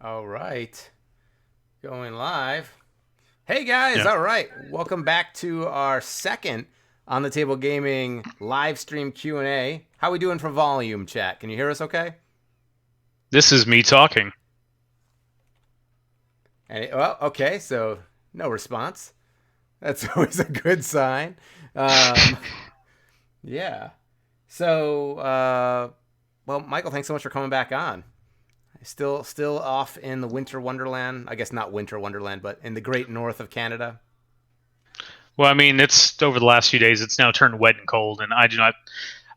All right. Going live. Hey guys, Yeah. all right. Welcome back to our second on the table gaming live stream Q&A. How we doing for volume, chat? Can you hear us okay? This is me talking. Well, okay, so no response. That's always a good sign. Um, yeah. So, well, Michael, thanks so much for coming back on. Still off in the winter wonderland. I guess not winter wonderland, but in the great north of Canada. Well, I mean, it's over the last few days, it's now turned wet and cold, and I do not.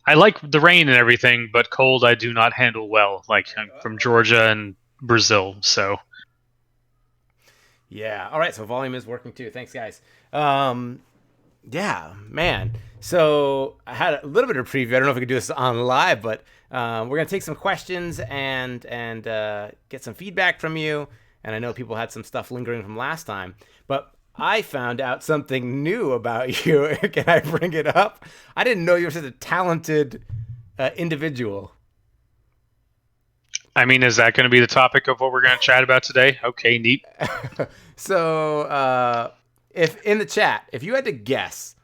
I like the rain and everything, but cold I do not handle well. Like, I'm from Georgia and Brazil, so. Yeah. All right. So volume is working too. Thanks, guys. Um, yeah, man. So I had a little bit of preview. I don't know if we could do this on live, but we're gonna take some questions and get some feedback from you. And I know people had some stuff lingering from last time, but I found out something new about you. Can I bring it up? I didn't know you were such a talented individual. I mean, is that going to be the topic of what we're going to chat about today? Okay, neat. So, if in the chat, if you had to guess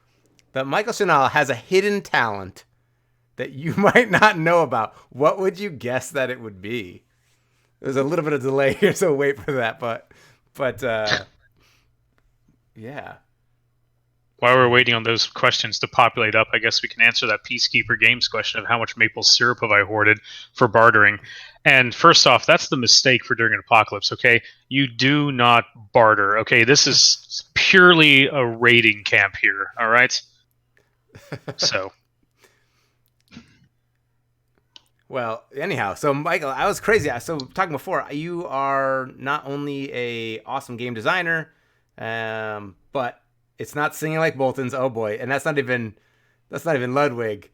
that Michael Shinall has a hidden talent that you might not know about, what would you guess that it would be? There's a little bit of delay here, so wait for that. But yeah. While we're waiting on those questions to populate up, I guess we can answer that Peacekeeper Games question of how much maple syrup have I hoarded for bartering. And first off, that's the mistake for during an apocalypse, okay? You do not barter, okay? This is purely a raiding camp here, all right? So, Well, anyhow, so Michael, I was crazy. So talking before, you are not only a awesome game designer, but it's not singing like Bolton's. Oh boy, and that's not even Ludwig.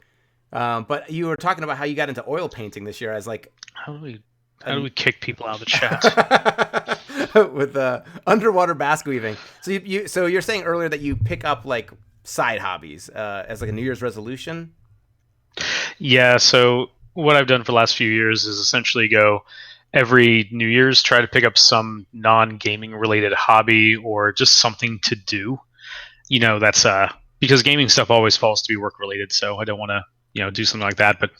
But you were talking about how you got into oil painting this year as like how do we how do an we kick people out of the chat? with underwater basket weaving. So so you're saying earlier that you pick up like side hobbies as like a New Year's resolution. Yeah, so what I've done for the last few years is essentially go every New Year's try to pick up some non-gaming related hobby or just something to do. That's because gaming stuff always falls to be work related, so I don't want to do something like that. But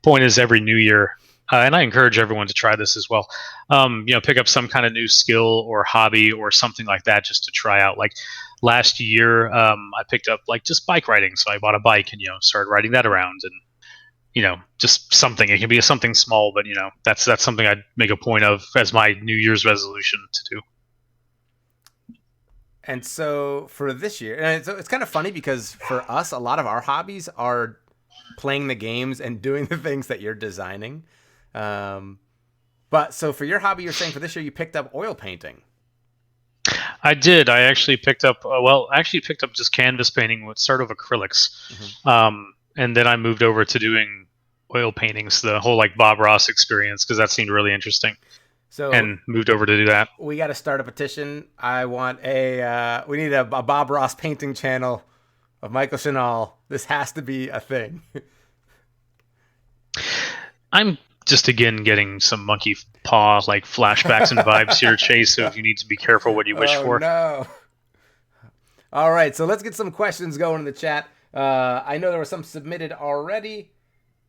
point is, every New Year, and I encourage everyone to try this as well. Pick up some kind of new skill or hobby or something like that just to try out. Like last year, I picked up like just bike riding, so I bought a bike and started riding that around and just something. It can be something small, but that's something I'd make a point of as my New Year's resolution to do. And so for this year, and it's kind of funny because for us, a lot of our hobbies are playing the games and doing the things that you're designing. Um, but so for your hobby, you're saying for this year you picked up oil painting. I did. I actually picked up. I actually picked up just canvas painting with sort of acrylics, Mm-hmm. and then I moved over to doing oil paintings, the whole like Bob Ross experience, because that seemed really interesting, So and moved over to do that. we got to start a petition. I want we need a Bob Ross painting channel of Michael Shinall. This has to be a thing. I'm just again getting some monkey paw like flashbacks and vibes here, Chase. So you need to be careful what you wish Oh for. no. All right, so let's get some questions going in the chat. I know there were some submitted already.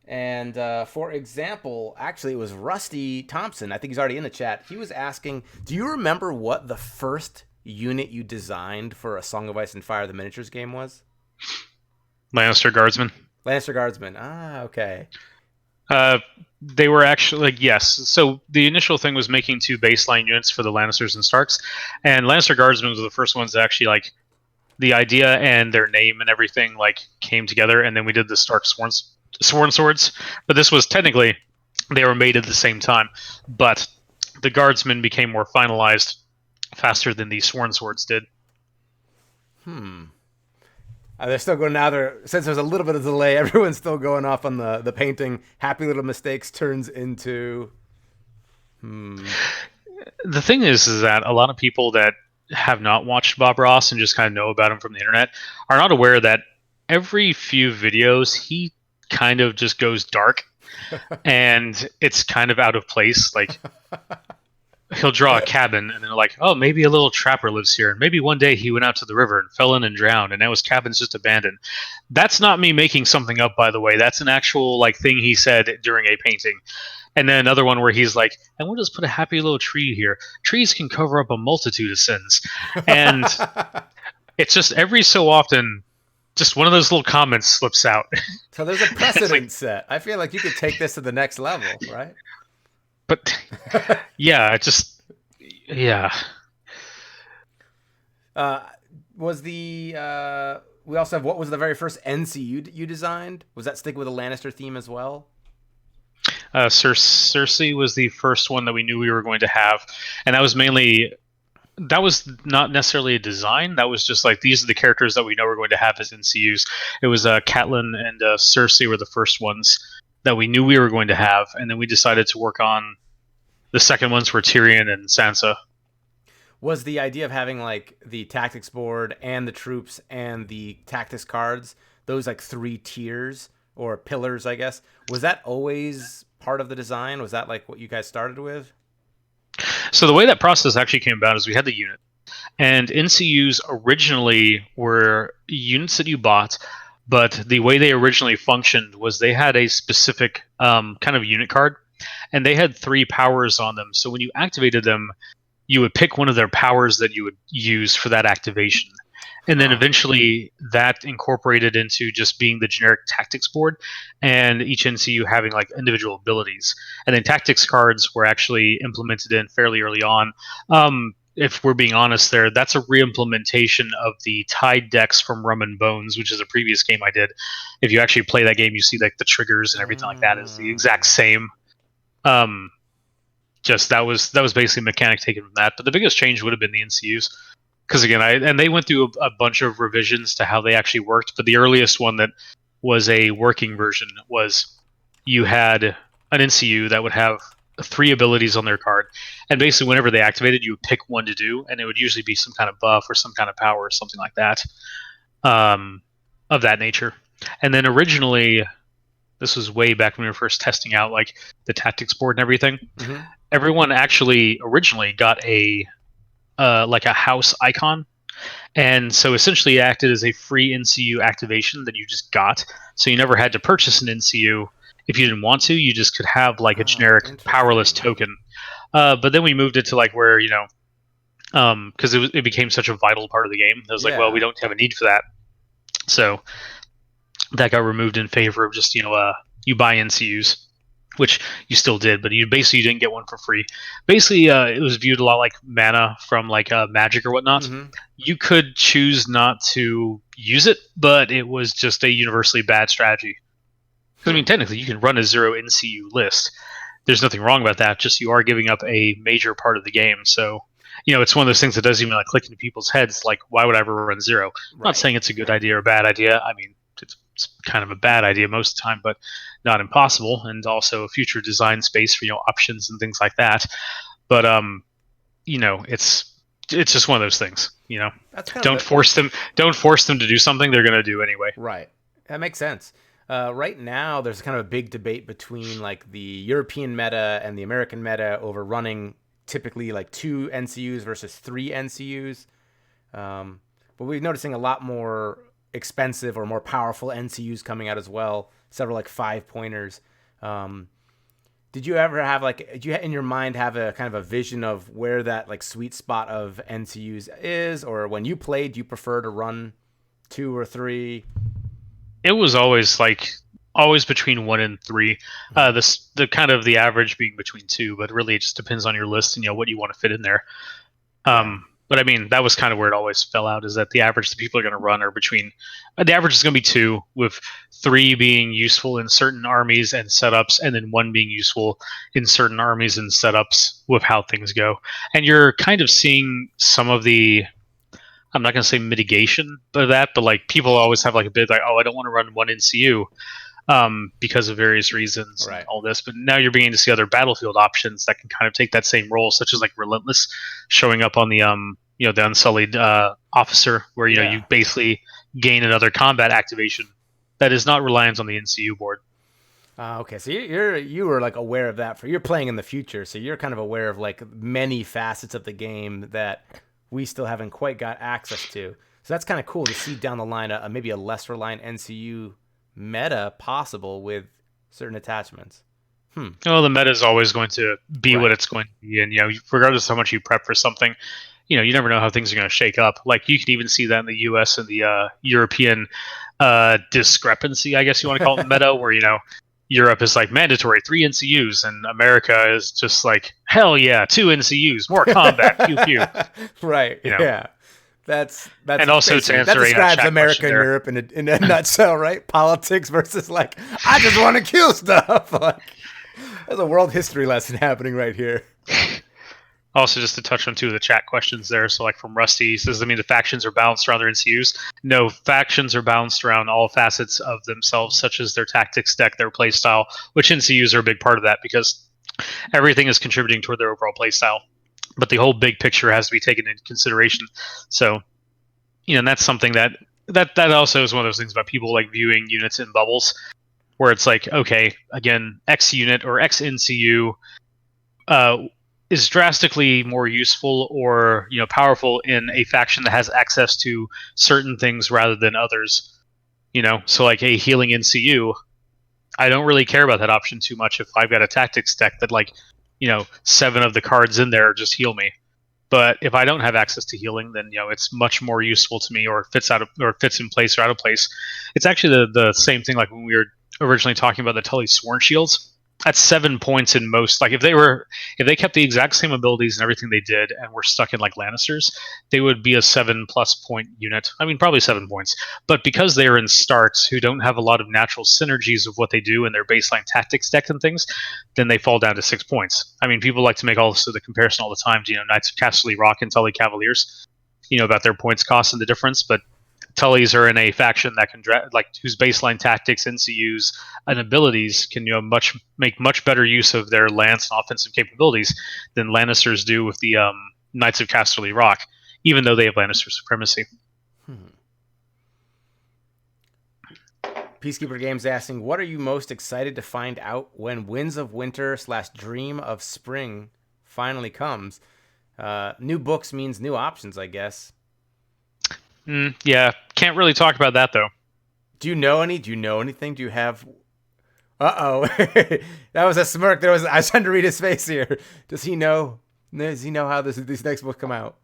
And for example, actually, it was Rusty Thompson. I think he's already in the chat. He was asking, do you remember what the first unit you designed for a Song of Ice and Fire, the miniatures game was? Lannister Guardsman. Lannister Guardsman. Ah, okay. Uh, they were actually like yes. So the initial thing was making two baseline units for the Lannisters and Starks, and Lannister Guardsmen were the first ones that actually like the idea and their name and everything like came together, and then we did the Stark Sworn Swords. But this was technically they were made at the same time, but the Guardsmen became more finalized faster than the Sworn Swords did. Hmm. They're still going now. Since there's a little bit of delay, everyone's still going off on the painting. Happy Little Mistakes turns into. Hmm. The thing is that a lot of people that have not watched Bob Ross and just kind of know about him from the internet are not aware that every few videos he kind of just goes dark and it's kind of out of place. Like he'll draw a cabin, and they're like, oh, maybe a little trapper lives here, and maybe one day he went out to the river and fell in and drowned, and now his cabin's just abandoned. That's not me making something up, by the way. That's an actual like thing he said during a painting. And then another one where he's like, and we'll just put a happy little tree here. Trees can cover up a multitude of sins. And it's just every so often, just one of those little comments slips out. So there's a precedent set. I feel like you could take this to the next level, right? But yeah, yeah. Was the we also have, what was the very first NCU you designed? Was that sticking with a Lannister theme as well? Cersei was the first one that we knew we were going to have, and that was not necessarily a design. That was just like, these are the characters that we know we're going to have as NCUs. It was Catelyn and Cersei were the first ones that we knew we were going to have, and then we decided to work on the second ones were Tyrion and Sansa. Was the idea of having like the tactics board and the troops and the tactics cards, those like 3 tiers or pillars, I guess, was that always part of the design? Was that like what you guys started with? So the way that process actually came about is we had the unit, and NCUs originally were units that you bought, but the way they originally functioned was they had a specific kind of unit card, and they had 3 powers on them. So when you activated them, you would pick one of their powers that you would use for that activation. And then eventually that incorporated into just being the generic tactics board, and each NCU having like individual abilities. And then tactics cards were actually implemented in fairly early on. If we're being honest there, that's a re-implementation of the tied decks from Rum and Bones, which is a previous game I did. If you actually play that game, you see like the triggers and everything like that is the exact same. Just that was basically a mechanic taken from that. But the biggest change would have been the NCUs. Because again, they went through a bunch of revisions to how they actually worked. But the earliest one that was a working version was you had an NCU that would have 3 abilities on their card, and basically whenever they activated, you would pick one to do, and it would usually be some kind of buff or some kind of power or something like that, of that nature. And then originally, this was way back when we were first testing out like the tactics board and everything. Mm-hmm. Everyone actually originally got a like a house icon, and so essentially it acted as a free NCU activation that you just got. So you never had to purchase an NCU if you didn't want to. You just could have like a generic powerless token. But then we moved it to like where, because it became such a vital part of the game. I was like, well, we don't have a need for that. So that got removed in favor of just, you buy NCUs, which you still did, but you didn't get one for free. Basically, it was viewed a lot like mana from like Magic or whatnot. Mm-hmm. You could choose not to use it, but it was just a universally bad strategy. Because I mean, technically, you can run a 0 NCU list. There's nothing wrong about that. Just you are giving up a major part of the game. So, it's one of those things that doesn't even like click into people's heads. Like, why would I ever run 0? Right. I'm not saying it's a good idea or a bad idea. I mean, it's kind of a bad idea most of the time, but not impossible, and also a future design space for options and things like that. But it's just one of those things. Don't force them to do something they're going to do anyway. Right, that makes sense. Right now, there's kind of a big debate between like the European meta and the American meta over running typically like 2 NCUs versus 3 NCUs. But we're noticing a lot more expensive or more powerful NCUs coming out as well. Several like 5-pointers. Did you ever have did you in your mind have a kind of a vision of where that like sweet spot of NCUs is, or when you played, do you prefer to run 2 or 3? It was always between 1 and 3. The kind of the average being between 2, but really it just depends on your list and what you want to fit in there. But I mean, that was kind of where it always fell out, is that the average that people are going to run are between, the average is going to be 2, with 3 being useful in certain armies and setups, and then 1 being useful in certain armies and setups with how things go. And you're kind of seeing some of the, I'm not going to say mitigation of that, but like people always have like a bit like, oh, I don't want to run 1 NCU because of various reasons, right, and all this. But now you're beginning to see other battlefield options that can kind of take that same role, such as like Relentless showing up on the the Unsullied officer, where you basically gain another combat activation that is not reliant on the NCU board. Okay, so you were like aware of that, for you're playing in the future, so you're kind of aware of like many facets of the game that we still haven't quite got access to. So that's kind of cool to see down the line maybe a less reliant NCU meta possible with certain attachments. Well, the meta is always going to be what Right. it's going to be, and regardless of how much you prep for something, you never know how things are going to shake up. Like you can even see that in the U.S. and the European discrepancy, I guess you want to call it, meta, where Europe is like mandatory 3 NCUs, and America is just like hell yeah, 2 NCUs, more combat, pew pew. Right. Yeah. That's And also to basically that answer a describes chat America question and there. Europe in a nutshell, right? Politics versus like I just want to kill stuff. Like there's a world history lesson happening right here. Also, just to touch on 2 of the chat questions there. So, like from Rusty, he says, I mean, the factions are balanced around their NCUs. No, factions are balanced around all facets of themselves, such as their tactics deck, their playstyle, which NCUs are a big part of that because everything is contributing toward their overall playstyle. But the whole big picture has to be taken into consideration. So, and that's something that also is one of those things about people like viewing units in bubbles, where it's like, okay, again, X unit or X NCU is drastically more useful or powerful in a faction that has access to certain things rather than others. So like a healing NCU, I don't really care about that option too much if I've got a tactics deck that 7 of the cards in there just heal me. But if I don't have access to healing, then it's much more useful to me, or fits in place or out of place. It's actually the same thing like when we were originally talking about the Tully Sworn Shields. That's 7 points in most. Like if they kept the exact same abilities and everything they did, and were stuck in like Lannisters, they would be a 7+ point unit. I mean, probably 7 points. But because they are in starts who don't have a lot of natural synergies of what they do in their baseline tactics deck and things, then they fall down to 6 points. I mean, people like to make also the comparison all the time to Knights of Casterly Rock and Tully Cavaliers, about their points cost and the difference, but Tallies are in a faction that can whose baseline tactics, NCUs, and abilities can make much better use of their lance and offensive capabilities than Lannisters do with the Knights of Casterly Rock, even though they have Lannister supremacy. Peacekeeper Games asking, what are you most excited to find out when Winds of Winter / Dream of Spring finally comes? New books means new options, I guess. Yeah, can't really talk about that though. Do you know anything? Do you have? That was a smirk. I was trying to read his face here. Does he know? Does he know how these next books come out?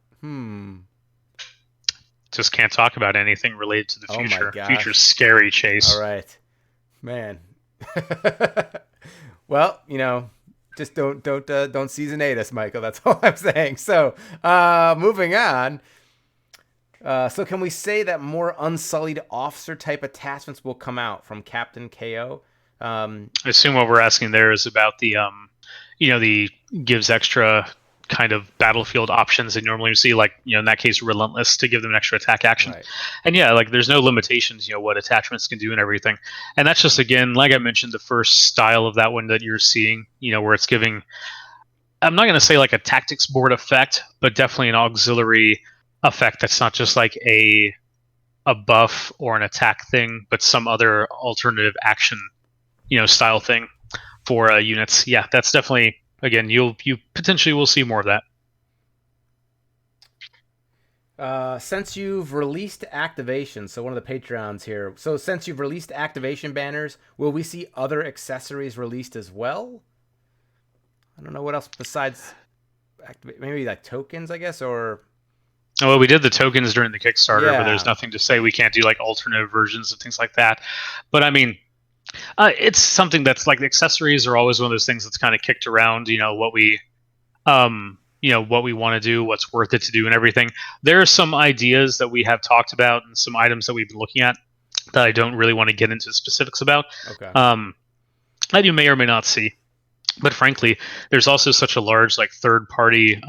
Just can't talk about anything related to the future. Oh my gosh. Future's scary, Chase. All right, man. Well, just don't seasonate us, Michael. That's all I'm saying. So, moving on. So can we say that more unsullied officer type attachments will come out from Captain KO? I assume what we're asking there is about the the gives extra kind of battlefield options they normally see, like in that case Relentless, to give them an extra attack action. Right. And like there's no limitations what attachments can do and everything. And that's just, again, like I mentioned, the first style of that one that you're seeing, where it's giving, I'm not going to say like a tactics board effect, but definitely an auxiliary effect that's not just like a buff or an attack thing, but some other alternative action style thing for units. Yeah, that's definitely, again, you potentially will see more of that. Since you've released activation, so one of the Patreons here, so since you've released activation banners, will we see other accessories released as well? I don't know what else besides maybe like tokens, I guess, or... Well, we did the tokens during the Kickstarter, but there's nothing to say we can't do like alternative versions of things like that. But I mean, it's something that's like, the accessories are always one of those things that's kind of kicked around, what we what we want to do, what's worth it to do and everything. There are some ideas that we have talked about and some items that we've been looking at that I don't really want to get into specifics about. Okay. That you may or may not see. But frankly, there's also such a large like third party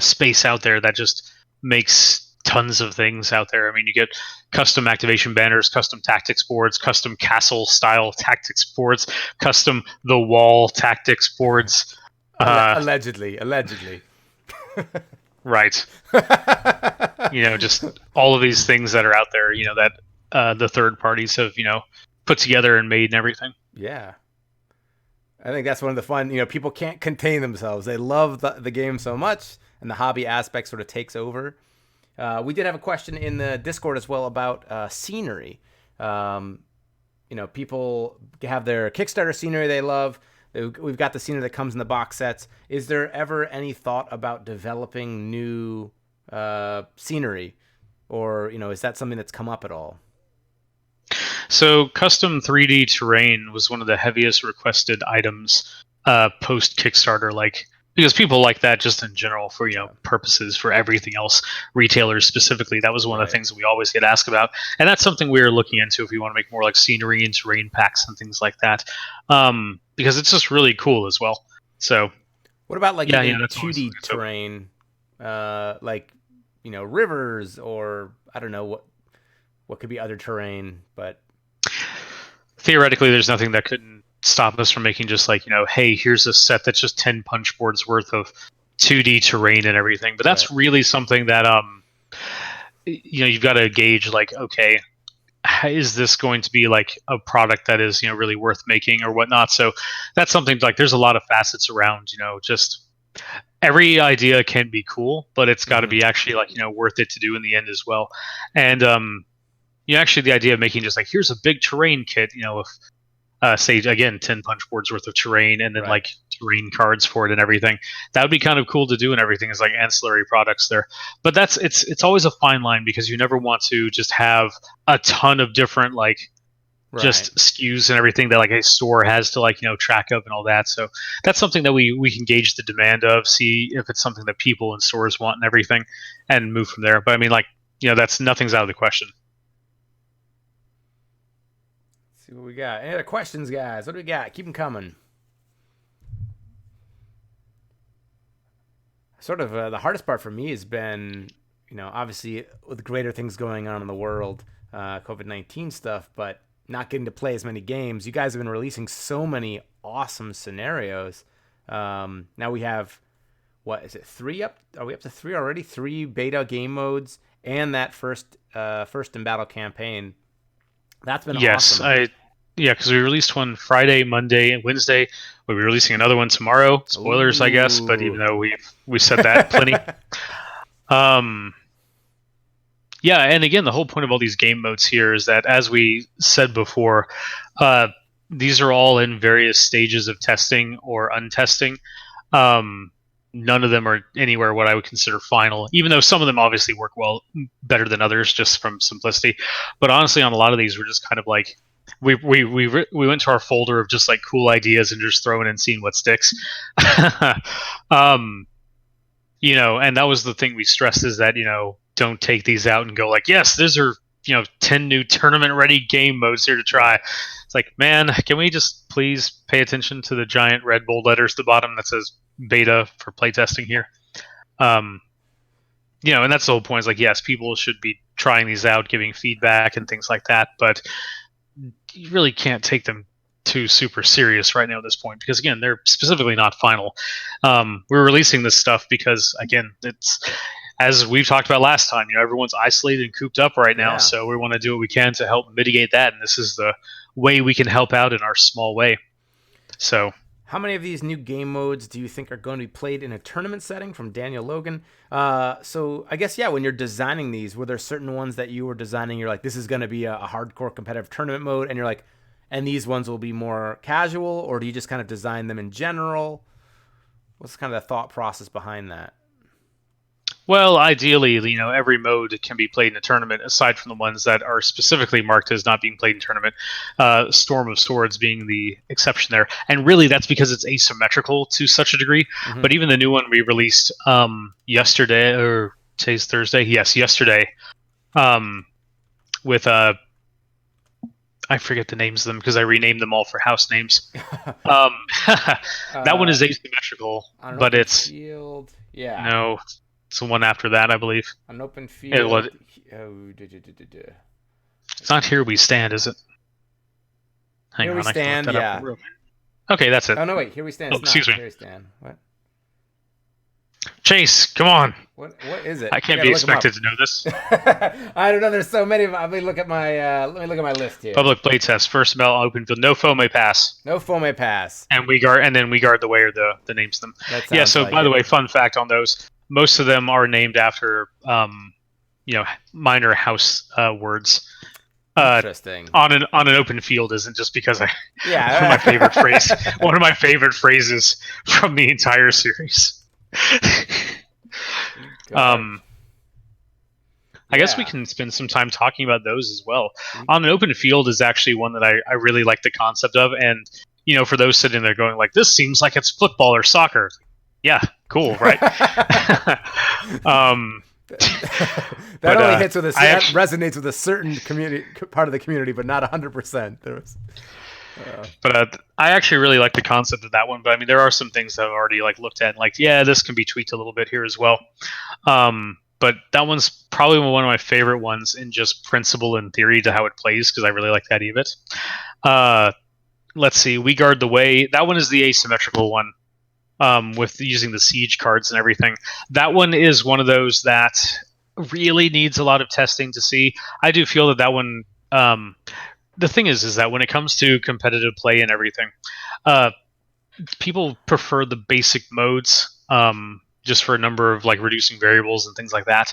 space out there that just makes tons of things out there. I mean, you get custom activation banners, custom tactics boards, custom castle style tactics boards, custom the wall tactics boards. Allegedly. Right. Just all of these things that are out there, that the third parties have, put together and made and everything. Yeah. I think that's one of the fun, people can't contain themselves. They love the game so much, and the hobby aspect sort of takes over. We did have a question in the Discord as well about scenery. People have their Kickstarter scenery they love. We've got the scenery that comes in the box sets. Is there ever any thought about developing new scenery? Or, is that something that's come up at all? So custom 3D terrain was one of the heaviest requested items post Kickstarter, because people like that just in general for purposes for everything else. Retailers specifically, that was one of the things that we always get asked about, and that's something we're looking into if we want to make more like scenery and terrain packs and things like that, because it's just really cool as well. So, what about 2D terrain, rivers, or I don't know what could be other terrain, but theoretically, there's nothing that couldn't stop us from making just hey, here's a set that's just 10 punch boards worth of 2D terrain and everything. But that's really something that you've got to gauge, okay, is this going to be a product that is really worth making or whatnot? So that's something there's a lot of facets around, just every idea can be cool, but it's got to be actually worth it to do in the end as well. And actually the idea of making just here's a big terrain kit, with say again 10 punch boards worth of terrain, and then terrain cards for it and everything, that would be kind of cool to do, and everything is ancillary products there. But it's always a fine line, because you never want to just have a ton of different just SKUs and everything that a store has to track of and all that. So that's something that we can gauge the demand of, see if it's something that people in stores want and everything, and move from there. But I mean, that's nothing's out of the question. See what we got. Any other questions, guys? What do we got? Keep them coming. Sort of the hardest part for me has been, obviously with greater things going on in the world, COVID-19 stuff, but not getting to play as many games. You guys have been releasing so many awesome scenarios. Now we have, what is it, 3 up? Are we up to 3 already? 3 beta game modes and that first in battle campaign. That's been awesome. Because we released one Friday, Monday, and Wednesday. We'll be releasing another one tomorrow. Spoilers, I guess, but even though we said that plenty. And again, the whole point of all these game modes here is that, as we said before, these are all in various stages of testing or untesting. None of them are anywhere what I would consider final, even though some of them obviously work better than others, just from simplicity. But honestly, on a lot of these, we're just kind of we went to our folder of just cool ideas and just throwing and seeing what sticks. And that was the thing we stressed, is that don't take these out and go yes, these are 10 new tournament ready game modes here to try. It's man, can we just please pay attention to the giant red bold letters at the bottom that says beta for playtesting here? And that's the whole point, is yes, people should be trying these out, giving feedback and things like that, but you really can't take them too super serious right now at this point, because again, they're specifically not final. We're releasing this stuff because, again, it's, as we've talked about last time, everyone's isolated and cooped up right now, so we want to do what we can to help mitigate that, and this is the way we can help out in our small way. So, how many of these new game modes do you think are going to be played in a tournament setting? From Daniel Logan. So I guess, when you're designing these, were there certain ones that you were designing, you're this is going to be a hardcore competitive tournament mode, and you're and these ones will be more casual, or do you just kind of design them in general? What's kind of the thought process behind that? Well, ideally, every mode can be played in a tournament, aside from the ones that are specifically marked as not being played in tournament. Storm of Swords being the exception there, and really that's because it's asymmetrical to such a degree. Mm-hmm. But even the new one we released yesterday, or today's Thursday, yesterday, with I forget the names of them because I renamed them all for house names. That one is asymmetrical, but it's field. No. It's the one after that, I believe. An open field. It's not Here We Stand, is it? Hang on, Here We Stand, Okay, that's it. Oh, no, wait. Here We Stand. Excuse me. Here We Stand. What? Chase, come on. What is it? I can't be expected to know this. I don't know. There's so many. Let me look at my list here. Public playtest. First Mel open field. No foe may pass. No foe may pass. And we guard the way or the names them. Yeah. So like by the way, fun fact on those, most of them are named after minor house words. Interesting. On an open field isn't just because Yeah. one of my favorite one of my favorite phrases from the entire series. I guess we can spend some time talking about those as well. On an open field is actually one that I really like the concept of, and for those sitting there going like, this seems like it's football or soccer. Yeah, cool, right? That only hits with that resonates with a certain part of the community, but not 100%. But I actually really like the concept of that one. But I mean, there are some things that I've already looked at, and this can be tweaked a little bit here as well. But that one's probably one of my favorite ones in just principle and theory to how it plays, because I really like the idea of it. Let's see, we guard the way. That one is the asymmetrical one, with using the siege cards and everything. That one is one of those that really needs a lot of testing to see. I do feel that one. The thing is that when it comes to competitive play and everything, people prefer the basic modes. Just for a number of reducing variables and things like that.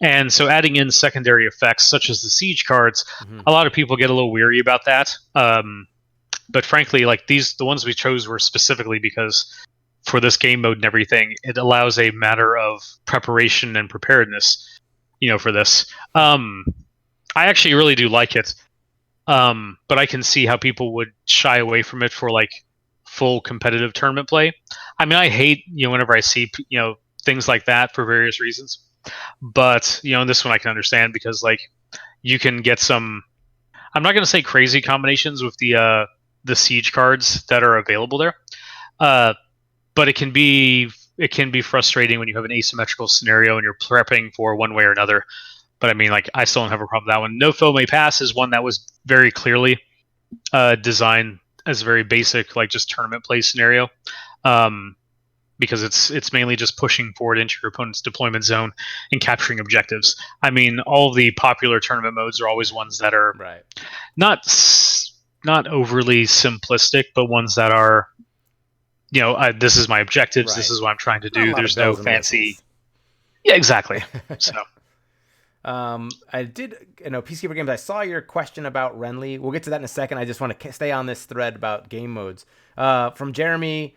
And so adding in secondary effects such as the siege cards, a lot of people get a little weary about that. But frankly, the ones we chose were specifically because for this game mode and everything, it allows a matter of preparation and preparedness, for this. I actually really do like it. But I can see how people would shy away from it for full competitive tournament play. I mean, I hate whenever I see things like that for various reasons, but in this one I can understand because you can get some. I'm not going to say crazy combinations with the siege cards that are available there, but it can be frustrating when you have an asymmetrical scenario and you're prepping for one way or another. But I mean, I still don't have a problem with that one. No foe may pass is one that was very clearly designed as a very basic just tournament play scenario, because it's mainly just pushing forward into your opponent's deployment zone and capturing objectives. I mean, all the popular tournament modes are always ones that are not overly simplistic, but ones that are this is my objectives, this is what I'm trying to do. There's no fancy. Yeah, exactly. So. I did, Peacekeeper Games, I saw your question about Renly. We'll get to that in a second. I just want to stay on this thread about game modes. From Jeremy,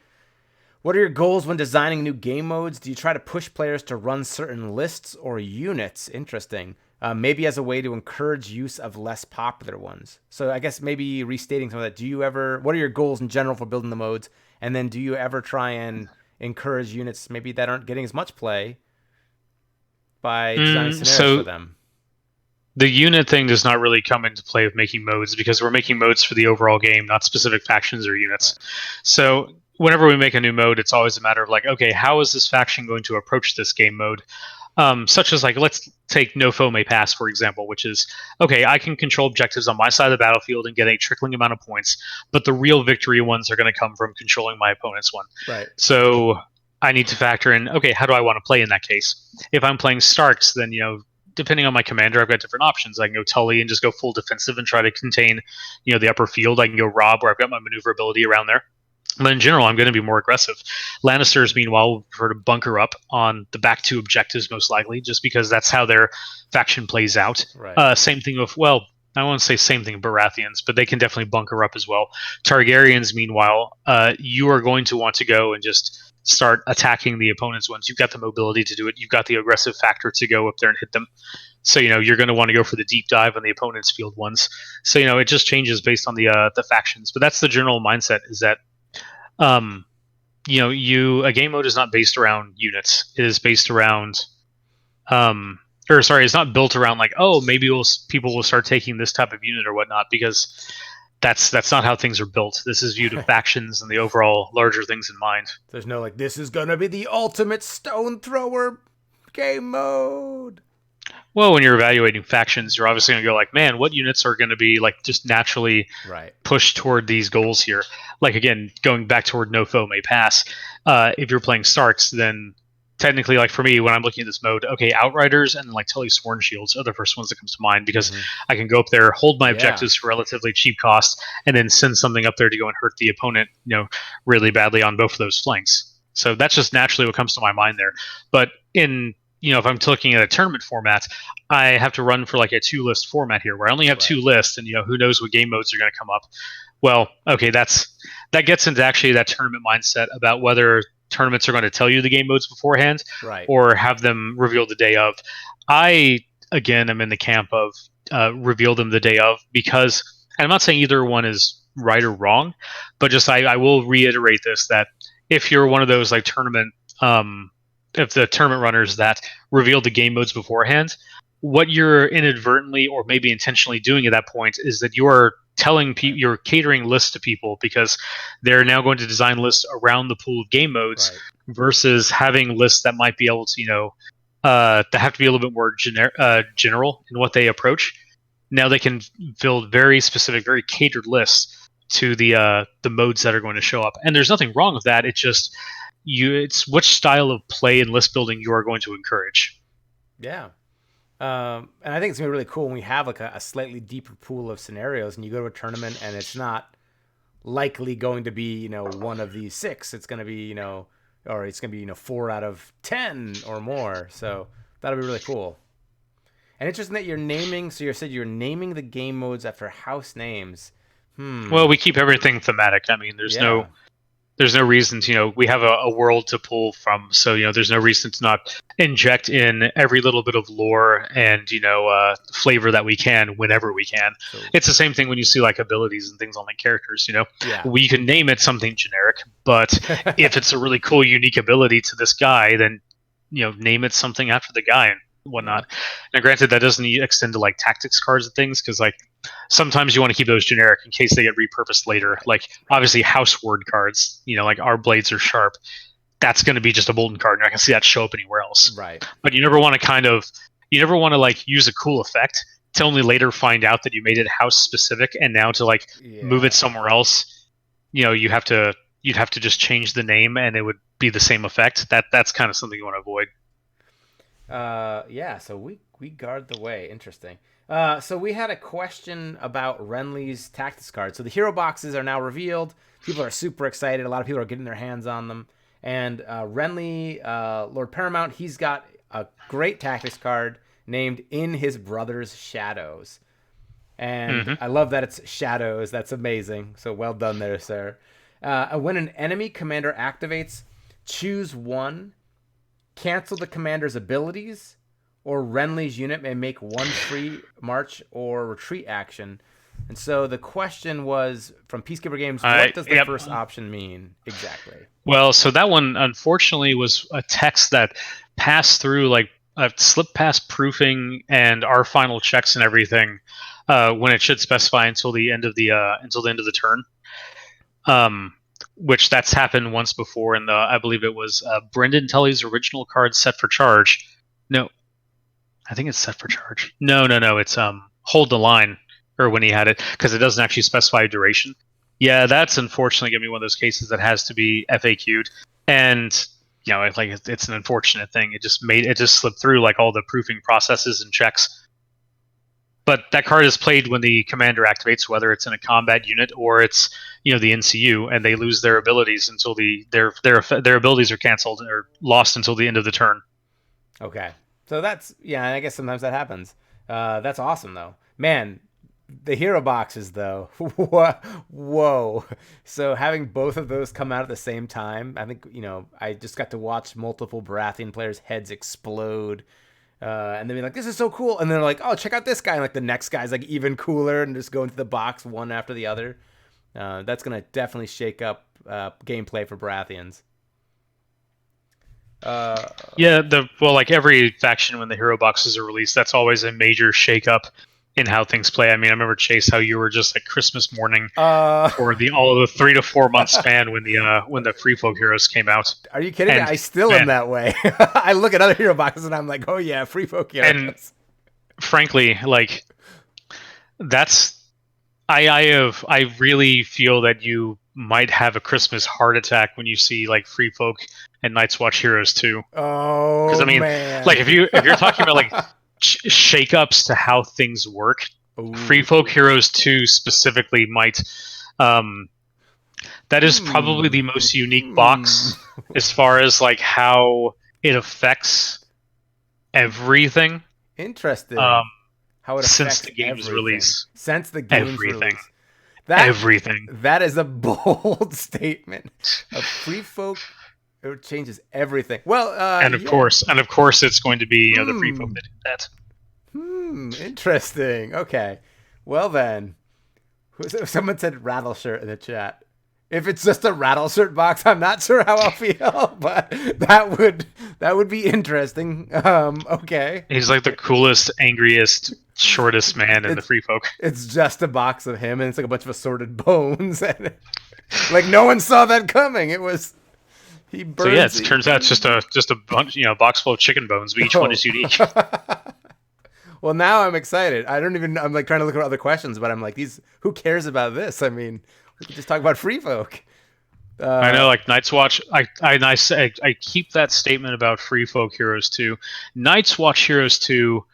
what are your goals when designing new game modes? Do you try to push players to run certain lists or units? Interesting. Maybe as a way to encourage use of less popular ones. So I guess maybe restating some of that. What are your goals in general for building the modes? And then do you ever try and encourage units maybe that aren't getting as much play by designing scenarios for them? The unit thing does not really come into play with making modes, because we're making modes for the overall game, not specific factions or units. Right. So whenever we make a new mode, it's always a matter of okay, how is this faction going to approach this game mode? Such as let's take no foe may pass, for example, which is, okay, I can control objectives on my side of the battlefield and get a trickling amount of points, but the real victory ones are going to come from controlling my opponent's one. Right. So I need to factor in, okay, how do I want to play in that case? If I'm playing Starks, then, depending on my commander, I've got different options. I can go Tully and just go full defensive and try to contain, the upper field. I can go Rob, where I've got my maneuverability around there. But in general, I'm going to be more aggressive. Lannisters, meanwhile, will prefer to bunker up on the back two objectives, most likely, just because that's how their faction plays out. Right. Same thing with, I won't say same thing with Baratheons, but they can definitely bunker up as well. Targaryens, meanwhile, you are going to want to go and just start attacking the opponent's ones. You've got the mobility to do it. You've got the aggressive factor to go up there and hit them. So, you're going to want to go for the deep dive on the opponent's field ones. So, it just changes based on the factions. But that's the general mindset, is that, a game mode is not based around units. It is based around, it's not built around maybe people will start taking this type of unit or whatnot, because that's not how things are built. This is viewed of factions and the overall larger things in mind. There's no this is gonna be the ultimate stone thrower game mode. Well, when you're evaluating factions, you're obviously gonna go man, what units are gonna be just naturally pushed toward these goals here? Again, going back toward no foe may pass. If you're playing Starks, then technically, like for me, when I'm looking at this mode, okay, Outriders and like Tully Sworn Shields are the first ones that comes to mind because I can go up there, hold my objectives for relatively cheap cost, and then send something up there to go and hurt the opponent, really badly on both of those flanks. So that's just naturally what comes to my mind there. But if I'm looking at a tournament format, I have to run for like a 2-list format here where I only have 2 lists, and who knows what game modes are going to come up. Well, okay, that gets into actually that tournament mindset about whether tournaments are going to tell you the game modes beforehand or have them revealed the day of. I, again, am in the camp of reveal them the day of because, and I'm not saying either one is right or wrong, but just I will reiterate this, that if you're one of those like tournament, if the tournament runners that revealed the game modes beforehand, what you're inadvertently or maybe intentionally doing at that point is that you are telling people, you're catering lists to people because they're now going to design lists around the pool of game modes versus having lists that might be able to, that have to be a little bit more general in what they approach. Now they can build very specific, very catered lists to the modes that are going to show up, and there's nothing wrong with that. It's just it's which style of play and list building you are going to encourage. Yeah. And I think it's gonna be really cool when we have like a slightly deeper pool of scenarios, and you go to a tournament and it's not likely going to be one of these 6. It's gonna be or it's gonna be 4 out of 10 or more. So that'll be really cool. And interesting that you're naming. So you said you're naming the game modes after house names. Well, we keep everything thematic. I mean, there's no reason to, we have a world to pull from. So, there's no reason to not inject in every little bit of lore and, flavor that we can whenever we can. So, it's the same thing when you see like abilities and things on like characters, we can name it something generic, but if it's a really cool, unique ability to this guy, then, name it something after the guy and whatnot. Now, granted, that doesn't extend to like tactics cards and things, because like sometimes you want to keep those generic in case they get repurposed later. Like obviously house word cards, like our blades are sharp. That's going to be just a Bolden card, and I can see that show up anywhere else. Right. But you never want to like use a cool effect to only later find out that you made it house specific, and now to like move it somewhere else, you'd have to just change the name and it would be the same effect. That's kind of something you want to avoid. So we guard the way. Interesting. So we had a question about Renly's tactics cards. So the hero boxes are now revealed. People are super excited. A lot of people are getting their hands on them. And Renly, Lord Paramount, he's got a great tactics card named In His Brother's Shadows. And I love that it's shadows. That's amazing. So well done there, sir. When an enemy commander activates, choose one. Cancel the commander's abilities, or Renly's unit may make one free march or retreat action. And so the question was from Peacekeeper Games, what does the first option mean exactly? Well, so that one, unfortunately, was a text that passed through like a slip past proofing and our final checks and everything when it should specify until the end of the turn. Which that's happened once before in I believe it was Brendan Tully's original card Set for Charge. No, I think it's Set for Charge. No, it's Hold the Line, or when he had it, because it doesn't actually specify a duration. Yeah, that's unfortunately going to be one of those cases that has to be FAQ'd, and it's an unfortunate thing. It just slipped through like all the proofing processes and checks. But that card is played when the commander activates, whether it's in a combat unit or it's the NCU, and they lose their abilities until their abilities are canceled or lost until the end of the turn. Okay, so that's I guess sometimes that happens. That's awesome though, man. The hero boxes though, whoa! So having both of those come out at the same time, I think I just got to watch multiple Baratheon players' heads explode. And then be like, this is so cool. And then they're like, oh, check out this guy. And like the next guy's like even cooler, and just go into the box one after the other. That's going to definitely shake up gameplay for Baratheons. Like every faction when the hero boxes are released, that's always a major shake up in how things play. I mean, I remember, Chase, how you were just like Christmas morning for all of the 3 to 4 month span when the Free Folk heroes came out. Are you kidding me? I still am that way. I look at other hero boxes and I'm like, oh yeah, Free Folk heroes. And frankly, like I really feel that you might have a Christmas heart attack when you see like Free Folk and Night's Watch Heroes 2. Oh, Because I mean, man. like if you're talking about like shake-ups to how things work, Ooh. Free Folk Heroes 2 specifically might. That is probably the most unique box as far as like how it affects everything. Interesting. How it since affects the game's everything. release. Since the game's Everything. release. Everything. That is a bold statement. A Free Folk, it changes everything. Well, and of course, it's going to be the Free Folk that did that. Interesting. Okay. Well then, someone said rattle shirt in the chat. If it's just a rattle shirt box, I'm not sure how I'll feel, but that would be interesting. Okay. He's like the coolest, angriest, shortest man in the Free Folk. It's just a box of him, and it's like a bunch of assorted bones, and like no one saw that coming. It was he burns. So yeah, it turns out it's just a bunch, box full of chicken bones, but each one is unique. Well, now I'm excited. I'm like trying to look at other questions, but I'm like, who cares about this? I mean, we could just talk about Free Folk. I know, like Night's Watch. I keep that statement about Free Folk Heroes 2. Night's Watch Heroes 2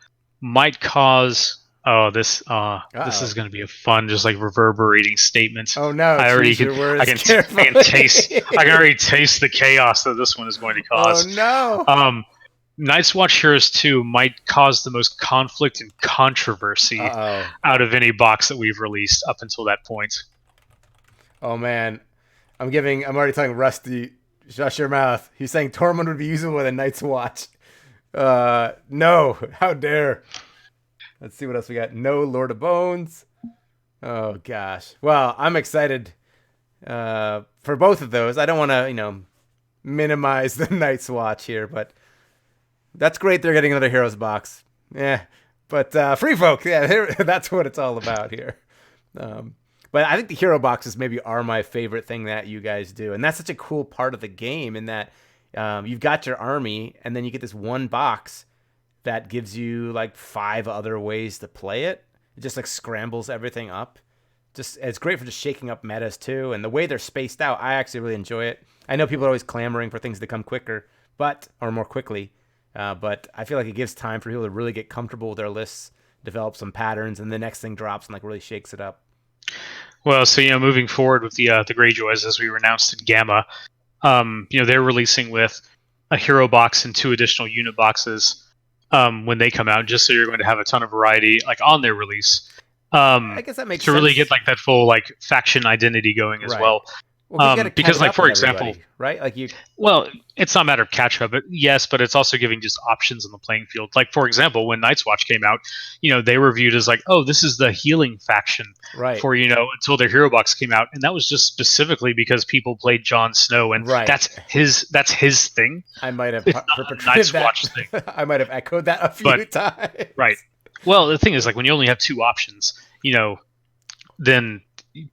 might cause. Oh, this is going to be a fun, just like reverberating statement. Oh no! I can taste. I can already taste the chaos that this one is going to cause. Oh no! Night's Watch Heroes 2 might cause the most conflict and controversy out of any box that we've released up until that point. Oh man, I'm already telling Rusty, shut your mouth. He's saying Tormund would be usable with a Night's Watch. No, how dare. Let's see what else we got. No Lord of Bones. Oh gosh. Well, I'm excited for both of those. I don't want to, minimize the Night's Watch here, but that's great. They're getting another Heroes box. Yeah, but Free Folk, that's what it's all about here. But I think the hero boxes maybe are my favorite thing that you guys do. And that's such a cool part of the game in that you've got your army and then you get this one box that gives you like 5 other ways to play it. It just like scrambles everything up. It's great for just shaking up metas too. And the way they're spaced out, I actually really enjoy it. I know people are always clamoring for things to come quicker, or more quickly. But I feel like it gives time for people to really get comfortable with their lists, develop some patterns, and the next thing drops and like really shakes it up. Well, so moving forward with the Greyjoys, as we were announced in Gamma, they're releasing with a hero box and 2 additional unit boxes when they come out, just so you're going to have a ton of variety like on their release. I guess that makes to sense. Really get like that full like faction identity going as well. Because like for example, right? Like well, it's not a matter of catch up, but it's also giving just options on the playing field. Like for example, when Night's Watch came out, they were viewed as like, oh, this is the healing faction, right? For until their hero box came out, and that was just specifically because people played Jon Snow, and that's his thing. I might have Night's Watch thing. I might have echoed that a few times. Right. Well, the thing is, like when you only have 2 options, then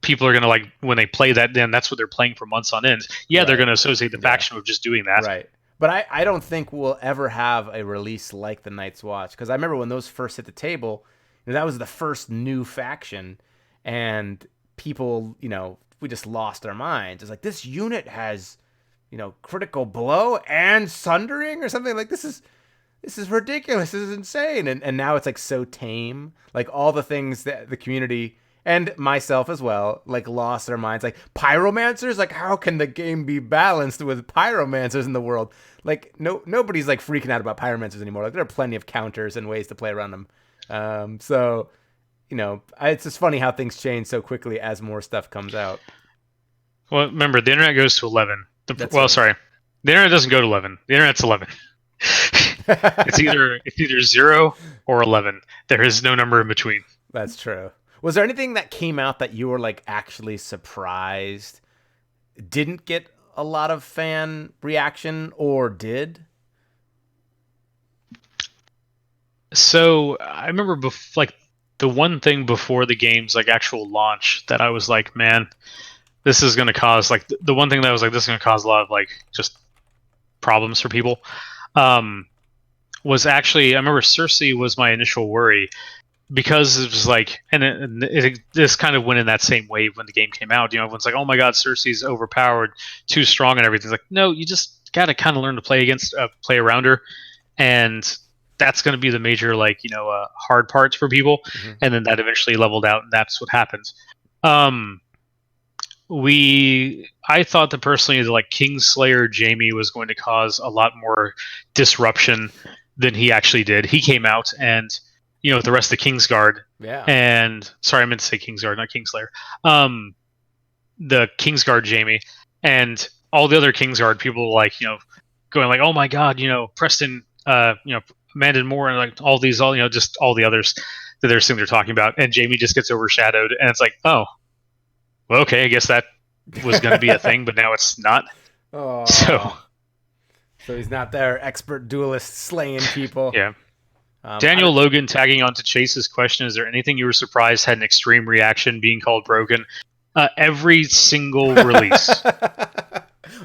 people are going to like when they play that, then that's what they're playing for months on end. They're going to associate the faction with just doing that. Right. But I don't think we'll ever have a release like the Night's Watch, because I remember when those first hit the table, that was the first new faction, and people, we just lost our minds. It's like, this unit has, critical blow and sundering or something. Like, this is ridiculous. This is insane. And now it's like so tame. Like all the things that the community and myself as well, like lost their minds. Like pyromancers, like how can the game be balanced with pyromancers in the world? Like nobody's like freaking out about pyromancers anymore. Like there are plenty of counters and ways to play around them. So it's just funny how things change so quickly as more stuff comes out. Well, remember the internet goes to 11. Sorry, the internet doesn't go to 11. The internet's 11. It's either 0 or 11. There is no number in between. That's true. Was there anything that came out that you were like actually surprised didn't get a lot of fan reaction, or did? So I remember the one thing before the game's like actual launch that I was like, man, this is going to cause like the one thing that I was like, this is going to cause a lot of like just problems for people. Was actually, I remember Cersei was my initial worry, because it was like, and this kind of went in that same wave when the game came out. Everyone's like, oh my god, Cersei's overpowered, too strong and everything. It's like, no, you just got to kind of learn to play around her, and that's going to be the major hard parts for people. Mm-hmm. And then that eventually leveled out, and that's what happens. I thought that personally, like Kingslayer Jamie was going to cause a lot more disruption than he actually did. He came out and with the rest of the Kingsguard. Yeah. And sorry, I meant to say Kingsguard, not Kingslayer. The Kingsguard Jamie and all the other Kingsguard people going like, oh my god, Preston, Amanda Moore, and like all just all the others that they're talking about, and Jamie just gets overshadowed, and it's like, oh, well, okay, I guess that was going to be a thing, but now it's not. Oh. So he's not their expert duelist slaying people. Yeah. Daniel Logan tagging on to Chase's question: is there anything you were surprised had an extreme reaction being called broken? Every single release,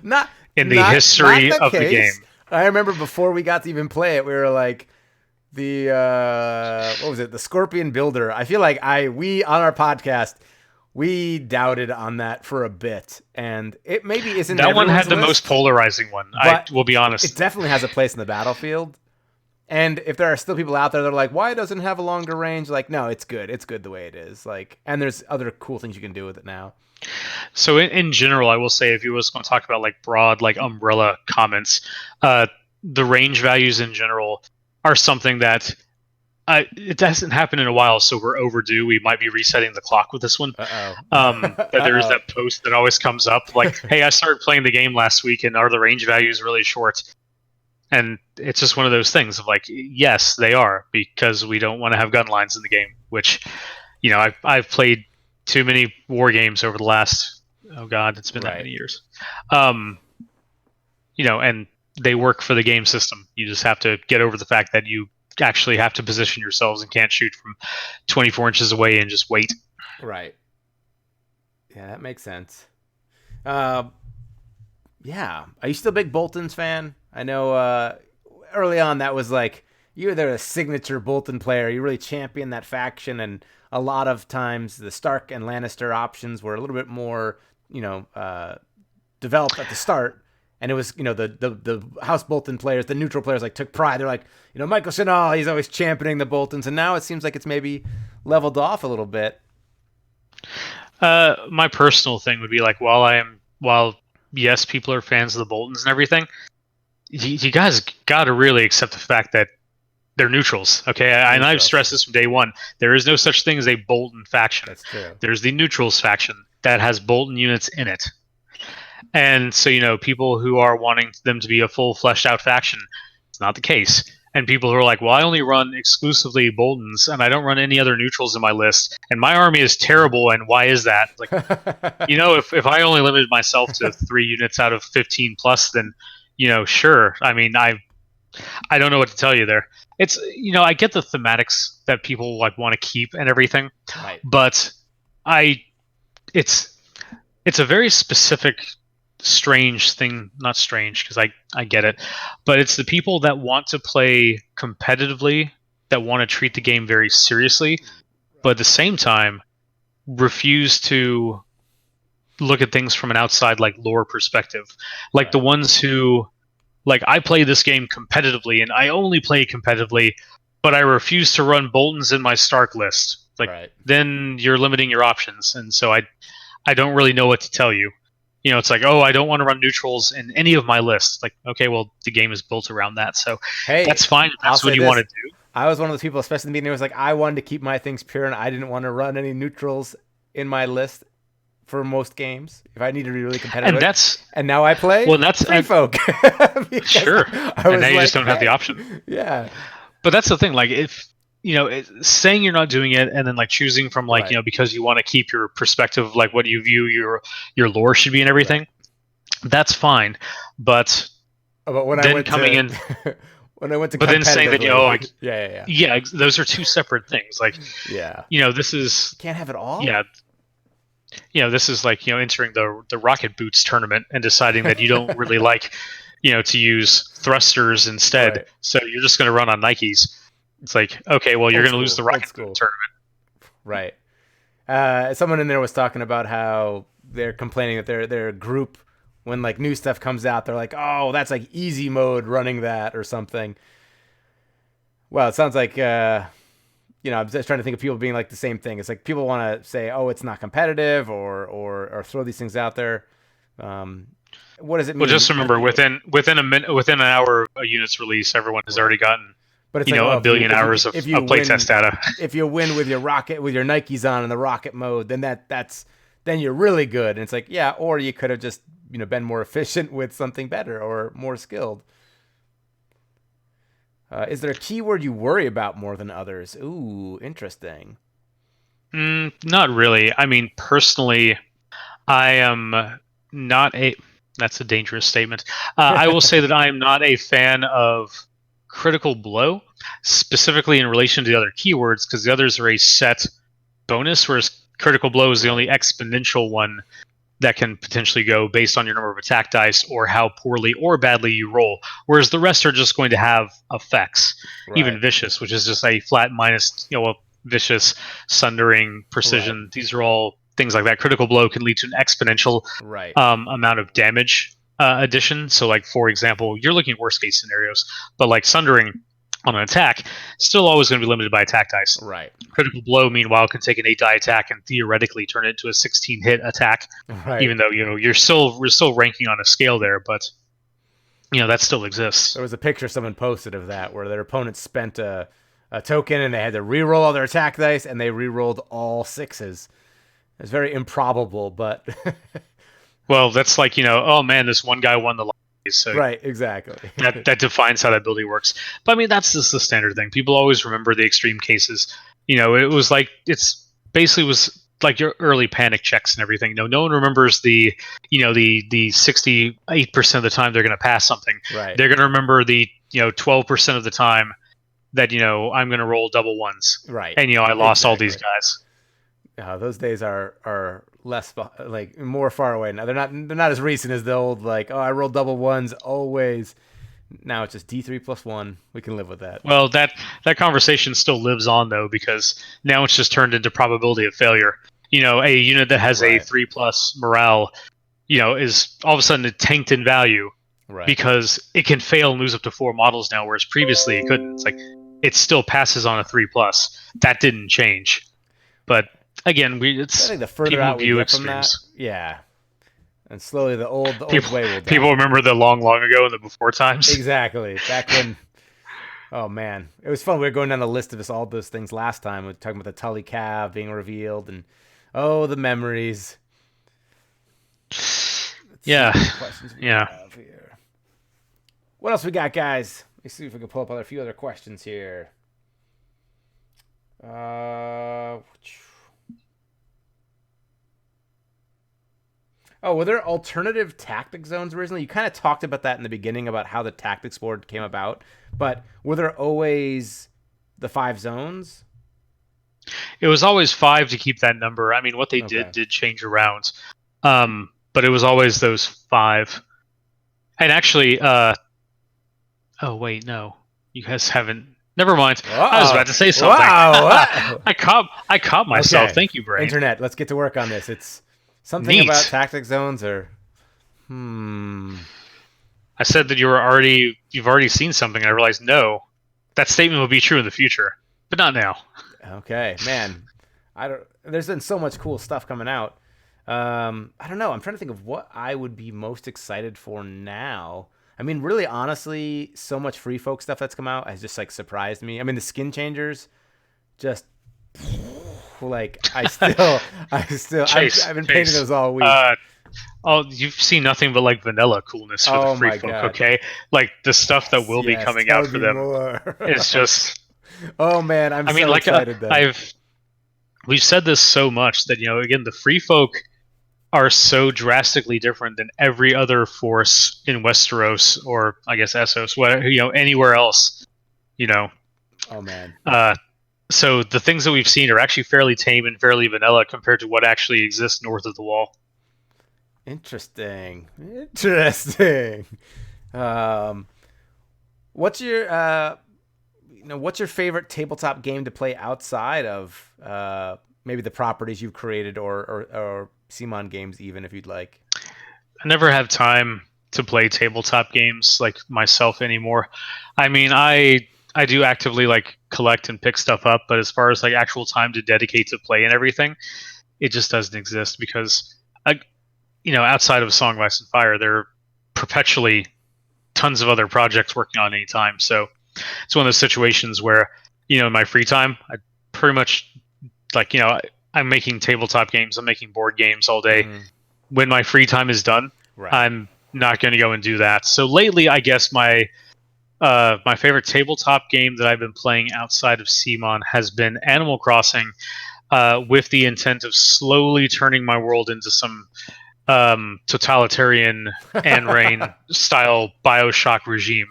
not in the history of the game. I remember before we got to even play it, we were like, the what was it? The Scorpion Builder. I feel like we on our podcast, we doubted on that for a bit, and it maybe isn't. That one had the most polarizing one. I will be honest. It definitely has a place in the battlefield. And if there are still people out there that are like, why doesn't it have a longer range? Like, no, it's good. It's good the way it is. Like, and there's other cool things you can do with it now. So in general, I will say, if you was going to talk about like broad, like umbrella comments, the range values in general are something that it hasn't happened in a while, so we're overdue. We might be resetting the clock with this one. But there is that post that always comes up, like, hey, I started playing the game last week, and are the range values really short? And it's just one of those things of like, yes, they are, because we don't want to have gun lines in the game, which, I've played too many war games over the last, it's been that many years. And they work for the game system. You just have to get over the fact that you actually have to position yourselves and can't shoot from 24 inches away and just wait. Right. Yeah, that makes sense. Yeah. Are you still a big Boltons fan? I know early on that was like, you were a signature Bolton player. You really championed that faction, and a lot of times the Stark and Lannister options were a little bit more, developed at the start. And it was, the House Bolton players, the neutral players, like took pride. They're like, Michael Shinall, he's always championing the Boltons. And now it seems like it's maybe leveled off a little bit. My personal thing would be like, while yes, people are fans of the Boltons and everything, you guys got to really accept the fact that they're neutrals, okay? And I've stressed this from day one. There is no such thing as a Bolton faction. That's true. There's the neutrals faction that has Bolton units in it. And so, people who are wanting them to be a full fleshed out faction, it's not the case. And people who are like, well, I only run exclusively Boltons, and I don't run any other neutrals in my list, and my army is terrible, and why is that? Like, if I only limited myself to 3 units out of 15 plus, then, sure. I mean, I don't know what to tell you there. It's, I get the thematics that people like want to keep and everything, right. But it's a very specific, strange thing. Not strange, because I get it, but it's the people that want to play competitively, that want to treat the game very seriously, but at the same time refuse to look at things from an outside like lore perspective, like the ones who like, I play this game competitively, and I only play competitively, but I refuse to run Boltons in my Stark list. Like, then you're limiting your options, and so I don't really know what to tell you. It's like, oh, I don't want to run neutrals in any of my lists. Like, okay, well, the game is built around that, so hey, that's fine if that's what you want to do. I was one of those people, especially in the meeting, who was like, I wanted to keep my things pure, and I didn't want to run any neutrals in my list for most games if I needed to be really competitive. And now I play free folk. Sure. And now you just don't have the option. Yeah. But that's the thing. Like, if saying you're not doing it, and then like choosing from like because you want to keep your perspective, like what you view your lore should be and everything, that's fine. But when then when I went to but then saying that yeah, those are two separate things. Like this is you can't have it all. Yeah. This is like, entering the Rocket Boots tournament and deciding that you don't really like, to use thrusters instead. Right. So you're just going to run on Nikes. It's like, okay, well, you're going to lose the Rocket Boot tournament. Right. Someone in there was talking about how they're complaining that their group when like new stuff comes out, they're like, oh, that's like easy mode running that or something. Well, it sounds like I'm just trying to think of people being like the same thing. It's like people want to say, oh, it's not competitive, or throw these things out there. What does it mean? Well, just remember, within an hour of a unit's release, everyone has already gotten but it's like, a billion hours of playtest data. If you win with your Nikes on in the rocket mode, then then you're really good. And it's like, yeah, or you could have just been more efficient with something better or more skilled. Is there a keyword you worry about more than others? Ooh, interesting. Not really. I mean, personally, I am not a... That's a dangerous statement. I will say that I am not a fan of Critical Blow, specifically in relation to the other keywords, because the others are a set bonus, whereas Critical Blow is the only exponential one that can potentially go based on your number of attack dice or how poorly or badly you roll, whereas the rest are just going to have effects. Right. Even Vicious, which is just a flat minus, Vicious, Sundering, Precision. Right. These are all things like that. Critical Blow can lead to an exponential amount of damage addition. So, like, for example, you're looking at worst case scenarios, but like Sundering on an attack, still always going to be limited by attack dice. Right. Critical Blow, meanwhile, can take an 8-die attack and theoretically turn it into a 16-hit attack. Right. Even though we're still ranking on a scale there, but that still exists. There was a picture someone posted of that where their opponent spent a token and they had to re-roll all their attack dice, and they re-rolled all 6s. It's very improbable, but well, that's like oh man, this one guy won the lottery. So right, exactly. that defines how that ability works. But I mean, that's just the standard thing. People always remember the extreme cases. It was like it's basically was like your early panic checks and everything. No one remembers the 68% of the time they're going to pass something. Right. They're going to remember the 12% of the time that I'm going to roll double ones. Right. And I lost all these guys. Those days are less like more far away now. They're not as recent as the old like, oh, I rolled double ones always. Now it's just D3 plus 1. We can live with that. Well, that conversation still lives on though, because now it's just turned into probability of failure. A unit that has a 3+ morale, is all of a sudden tanked in value, right? Because it can fail and lose up to 4 models now, whereas previously it couldn't. It's like it still passes on a 3+. That didn't change, but again, I think the further out we get from that, yeah, and slowly the old way will die. People remember the long ago in the before times. Exactly, back when. Oh man, it was fun. We were going down the list of all those things last time. We were talking about the Tully Cav being revealed, and the memories. Yeah, What else we got, guys? Let's see if we can pull up a few other questions here. Oh, were there alternative tactic zones originally? You kind of talked about that in the beginning about how the tactics board came about, but were there always the 5 zones? It was always 5 to keep that number. I mean, what they did change around, but it was always those 5. And actually, oh wait, no, you guys haven't. Never mind. Uh-oh. I was about to say something. Wow. I caught myself. Okay. Thank you, Brain. Internet, let's get to work on this. It's something about tactic zones, or I said that you've already seen something. I realized no, that statement will be true in the future, but not now. Okay, man. There's been so much cool stuff coming out. I don't know. I'm trying to think of what I would be most excited for now. I mean, really, honestly, so much free folk stuff that's come out has just like surprised me. I mean, the skin changers, just like I've been painting those all week. You've seen nothing but like vanilla coolness for the free folk, okay? Like the stuff that will be coming out for them. It's just. Oh man, I'm so excited. We've said this so much that again, the free folk are so drastically different than every other force in Westeros, or I guess Essos, whatever, anywhere else. Oh man. So the things that we've seen are actually fairly tame and fairly vanilla compared to what actually exists north of the wall. Interesting. What's your favorite tabletop game to play outside of maybe the properties you've created or CMON games, even if you'd like? I never have time to play tabletop games like myself anymore. I mean, I do actively like collect and pick stuff up, but as far as like actual time to dedicate to play and everything, it just doesn't exist because I, outside of Song of Ice and Fire, there are perpetually tons of other projects working on any time. So it's one of those situations where, in my free time, I pretty much like, I'm making tabletop games, I'm making board games all day. When my free time is done, Right. I'm not going to go and do that. So lately, I guess my favorite tabletop game that I've been playing outside of CMON has been Animal Crossing, with the intent of slowly turning my world into some totalitarian Anne Rain style Bioshock regime.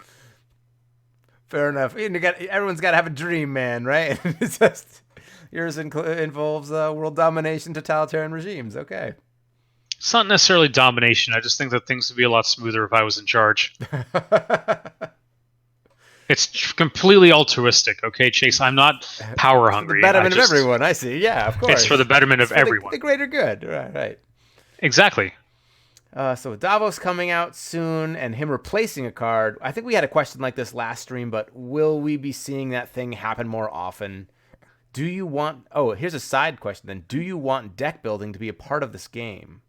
Fair enough. Everyone's got to have a dream, man, right? It's just yours involves world domination, totalitarian regimes. Okay. It's not necessarily domination. I just think that things would be a lot smoother if I was in charge. It's completely altruistic, okay, Chase? I'm not power hungry. For the betterment of everyone, I see. Yeah, of course. It's for the betterment of everyone. The greater good. Right. Exactly. So Davos coming out soon and him replacing a card. I think we had a question like this last stream, but will we be seeing that thing happen more often? Do you want... Oh, here's a side question then. Do you want deck building to be a part of this game?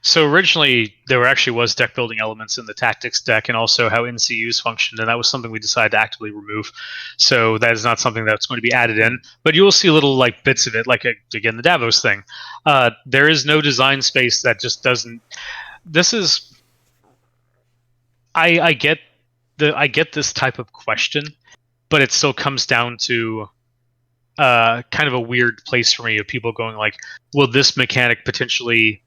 So originally, there actually was deck building elements in the tactics deck and also how NCUs functioned, and that was something we decided to actively remove. So that is not something that's going to be added in, but you will see little like bits of it, like again the Davos thing. There is no design space that just doesn't. This is. I get this type of question, but it still comes down to kind of a weird place for me of people going like, will this mechanic potentially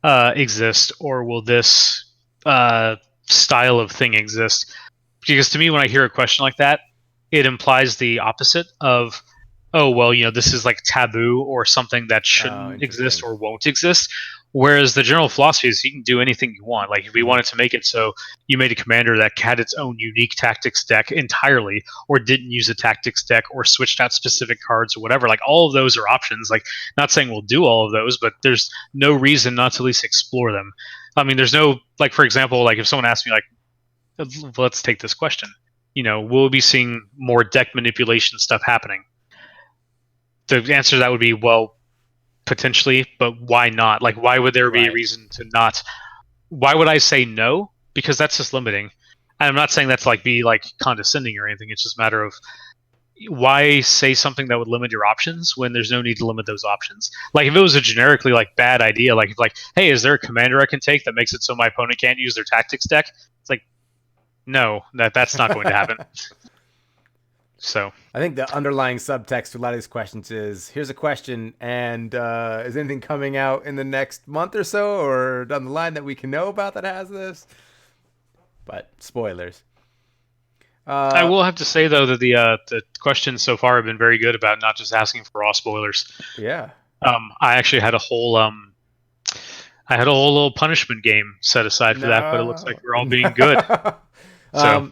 exist, or will this style of thing exist? Because to me, when I hear a question like that, it implies the opposite of, oh, well, this is like taboo or something that shouldn't exist or won't exist. Whereas the general philosophy is you can do anything you want. Like if we wanted to make it so you made a commander that had its own unique tactics deck entirely, or didn't use a tactics deck, or switched out specific cards or whatever, like all of those are options. Like not saying we'll do all of those, but there's no reason not to at least explore them. I mean, there's no, like, for example, like if someone asked me, like, let's take this question, we'll be seeing more deck manipulation stuff happening. The answer to that would be, well, potentially, but why not? Like, why would there be a reason to not? Why would I say no? Because that's just limiting. And I'm not saying that to like be like condescending or anything. It's just a matter of why say something that would limit your options when there's no need to limit those options. Like if it was a generically like bad idea, like hey, is there a commander I can take that makes it so my opponent can't use their tactics deck? It's like, no, that's not going to happen. So I think the underlying subtext to a lot of these questions is, here's a question, and is anything coming out in the next month or so or down the line that we can know about that has this? But spoilers. I will have to say, though, that the questions so far have been very good about not just asking for raw spoilers. Yeah. I actually had a whole little punishment game set aside for that, but it looks like we're all being good. So.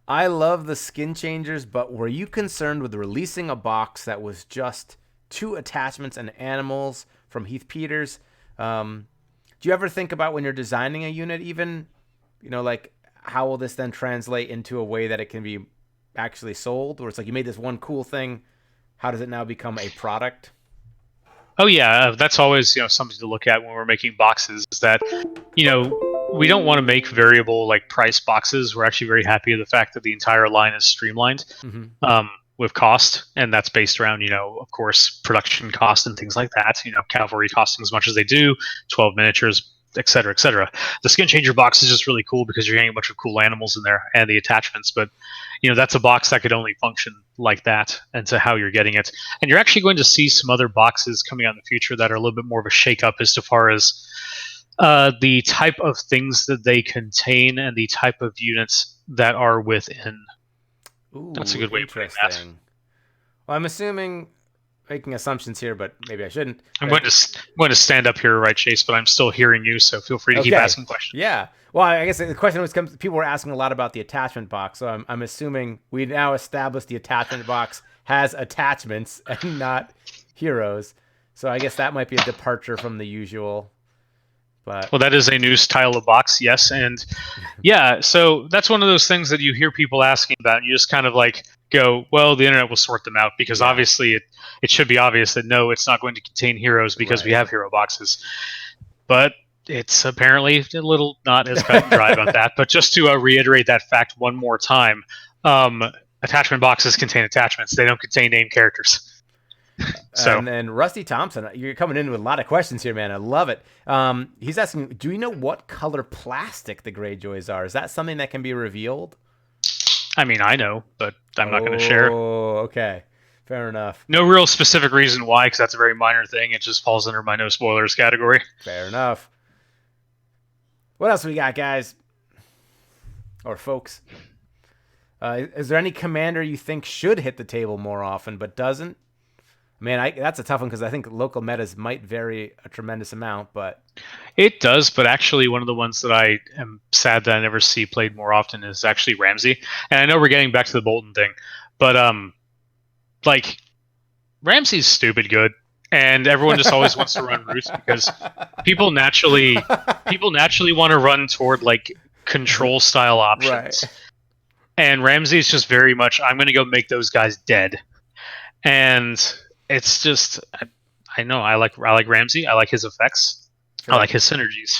I love the skin changers, but were you concerned with releasing a box that was just 2 attachments and animals from Heath Peters? Do you ever think about when you're designing a unit even, like how will this then translate into a way that it can be actually sold? Or it's like you made this one cool thing. How does it now become a product? Oh yeah, that's always something to look at when we're making boxes. Is that we don't want to make variable like price boxes. We're actually very happy with the fact that the entire line is streamlined with cost, and that's based around of course production cost and things like that. Cavalry costing as much as they do, 12 miniatures, etc., etc. The skin changer box is just really cool because you're getting a bunch of cool animals in there and the attachments, but that's a box that could only function like that, and to how you're getting it. And you're actually going to see some other boxes coming out in the future that are a little bit more of a shake-up as far as the type of things that they contain and the type of units that are within. Ooh, that's a good way of putting that. Well, I'm assuming, making assumptions here, but maybe I shouldn't. I'm going to stand up here, right, Chase? But I'm still hearing you, so feel free to keep asking questions. Yeah. Well, I guess the question was, people were asking a lot about the attachment box, so I'm assuming we now established the attachment box has attachments and not heroes. So I guess that might be a departure from the usual. But well, that is a new style of box, yes, and yeah. So that's one of those things that you hear people asking about, and you just kind of like go, well, the internet will sort them out because obviously it should be obvious that no, it's not going to contain heroes because we have hero boxes, but it's apparently a little not as cut and dry about that. But just to reiterate that fact one more time, attachment boxes contain attachments; they don't contain named characters. So, and then Rusty Thompson, you're coming in with a lot of questions here, man. I love it. He's asking, do you know what color plastic the Greyjoys are? Is that something that can be revealed? I mean, I know, but I'm not going to share. Oh, okay. Fair enough. No real specific reason why, because that's a very minor thing. It just falls under my no spoilers category. Fair enough. What else we got, guys? Or folks? Is there any commander you think should hit the table more often but doesn't? Man, that's a tough one because I think local metas might vary a tremendous amount, but it does. But actually, one of the ones that I am sad that I never see played more often is actually Ramsey. And I know we're getting back to the Bolton thing, but like Ramsey's stupid good, and everyone just always wants to run roots because people naturally want to run toward like control style options, right. And Ramsey's just very much I'm going to go make those guys dead, and it's just, I know I like Ramsey. I like his effects. Sure. I like his synergies.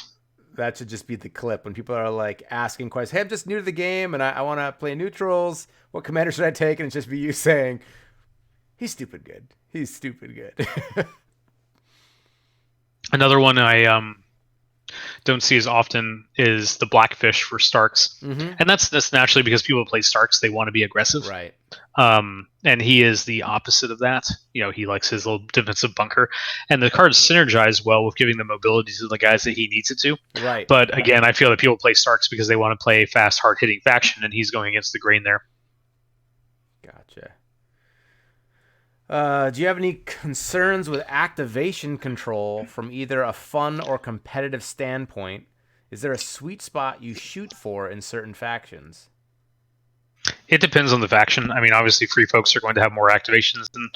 That should just be the clip when people are like asking questions. Hey, I'm just new to the game and I want to play neutrals. What commander should I take? And it's just be you saying, he's stupid good. He's stupid good. Another one I don't see as often is the Blackfish for Starks, and that's naturally because people play Starks, they want to be aggressive, right? And he is the opposite of that. You know, he likes his little defensive bunker, and the cards synergize well with giving the mobility to the guys that he needs it to. Right. But again, I feel that people play Starks because they want to play a fast, hard-hitting faction, and he's going against the grain there. Gotcha. Do you have any concerns with activation control from either a fun or competitive standpoint? Is there a sweet spot you shoot for in certain factions? It depends on the faction. I mean, obviously, free folks are going to have more activations than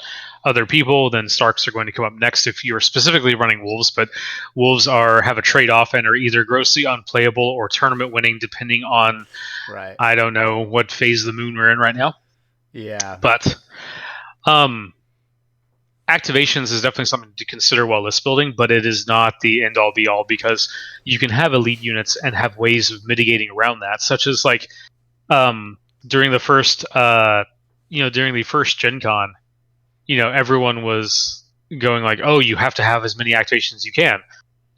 other people. Then Starks are going to come up next if you're specifically running Wolves. But Wolves have a trade-off and are either grossly unplayable or tournament winning, depending on, right. I don't know what phase of the moon we're in right now. Yeah. But activations is definitely something to consider while list building, but it is not the end-all be-all because you can have elite units and have ways of mitigating around that, such as like during the first Gen Con, everyone was going like, oh, you have to have as many activations as you can.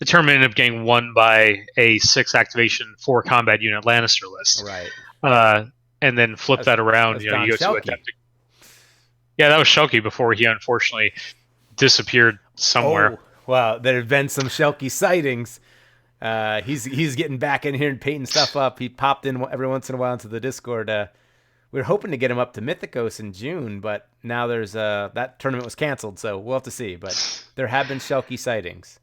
The tournament ended up getting won by a 6 activation 4 combat unit Lannister list. Right. And then flip that around. You go to Adeptic. Yeah, that was Shelky before he unfortunately disappeared somewhere. Oh, wow, there have been some Shelky sightings. He's getting back in here and painting stuff up. He popped in every once in a while into the Discord. We were hoping to get him up to Mythicos in June, but now there's that tournament was canceled, so we'll have to see. But there have been Shelky sightings.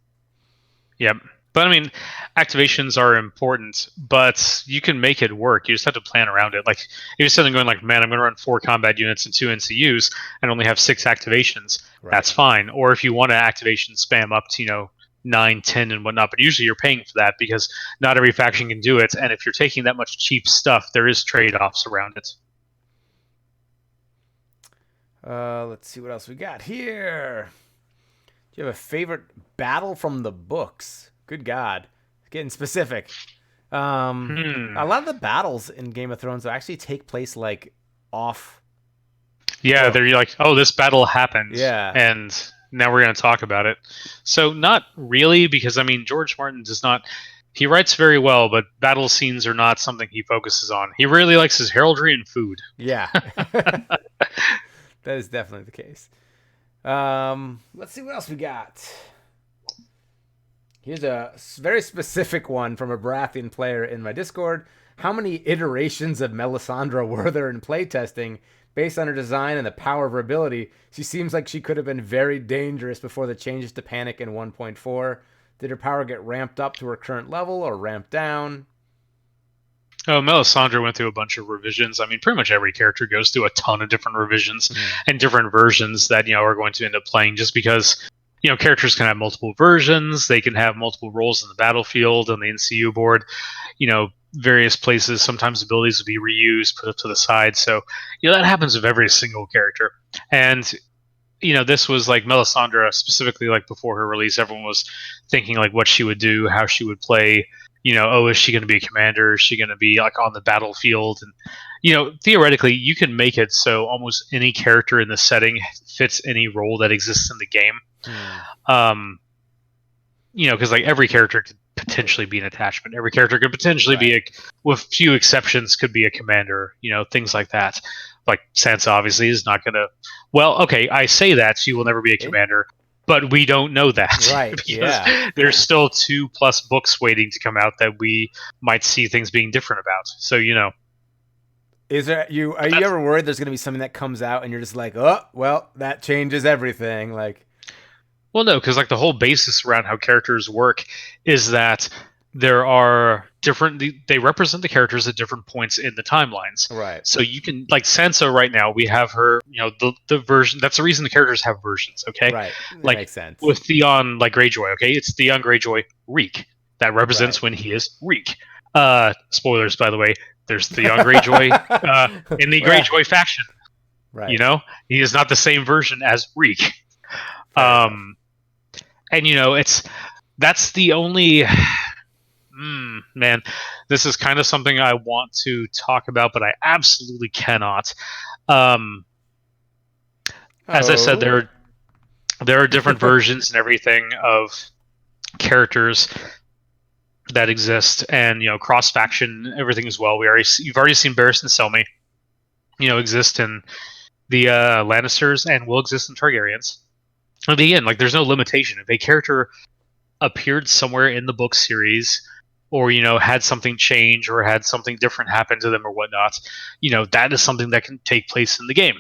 Yep. But I mean, activations are important, but you can make it work. You just have to plan around it. Like if you're sitting going like, man, I'm going to run 4 combat units and 2 NCUs and only have 6 activations. Right. That's fine. Or if you want to activation spam up to 9, 10, and whatnot, but usually you're paying for that because not every faction can do it. And if you're taking that much cheap stuff, there is trade-offs around it. Let's see what else we got here. Do you have a favorite battle from the books? Good God, getting specific. A lot of the battles in Game of Thrones actually take place like off. Yeah, they're like, oh, this battle happened. Yeah, and now we're going to talk about it. So not really, because I mean, George Martin does not. He writes very well, but battle scenes are not something he focuses on. He really likes his heraldry and food. Yeah, that is definitely the case. Let's see what else we got. Here's a very specific one from a Baratheon player in my Discord. How many iterations of Melisandre were there in playtesting? Based on her design and the power of her ability, she seems like she could have been very dangerous before the changes to Panic in 1.4. Did her power get ramped up to her current level or ramped down? Oh, Melisandre went through a bunch of revisions. I mean, pretty much every character goes through a ton of different revisions and different versions that, are going to end up playing just because characters can have multiple versions. They can have multiple roles in the battlefield, on the NCU board, various places. Sometimes abilities will be reused, put up to the side. So, that happens with every single character. And, this was like Melisandre, specifically, like before her release, everyone was thinking like what she would do, how she would play. Is she going to be a commander? Is she going to be like on the battlefield? And, theoretically, you can make it so almost any character in the setting fits any role that exists in the game. Because like every character could potentially be an attachment. Every character could potentially be with few exceptions, could be a commander. Things like that. Like Sansa obviously is not going to. Well, okay, I say that she will never be a commander, but we don't know that. Right. Because there's still 2+ books waiting to come out that we might see things being different about. So Are you ever worried there's going to be something that comes out and you're just like, oh, well, that changes everything? Like, well, no, because like the whole basis around how characters work is that there are different. They represent the characters at different points in the timelines. Right. So you can like Sansa right now. We have her. The version. That's the reason the characters have versions. Okay. Right. That like makes sense. With Theon, like Greyjoy. Okay, it's Theon Greyjoy Reek. That represents when he is Reek. Spoilers, by the way. There's Theon Greyjoy in the Greyjoy faction. Right. He is not the same version as Reek. And that's the only man, this is kind of something I want to talk about, but I absolutely cannot. As I said, there are different versions and everything of characters that exist, and cross faction everything as well. You've already seen Barristan Selmy, exist in the Lannisters and will exist in Targaryens. And again, like there's no limitation. If a character appeared somewhere in the book series, or had something change, or had something different happen to them, or whatnot, that is something that can take place in the game.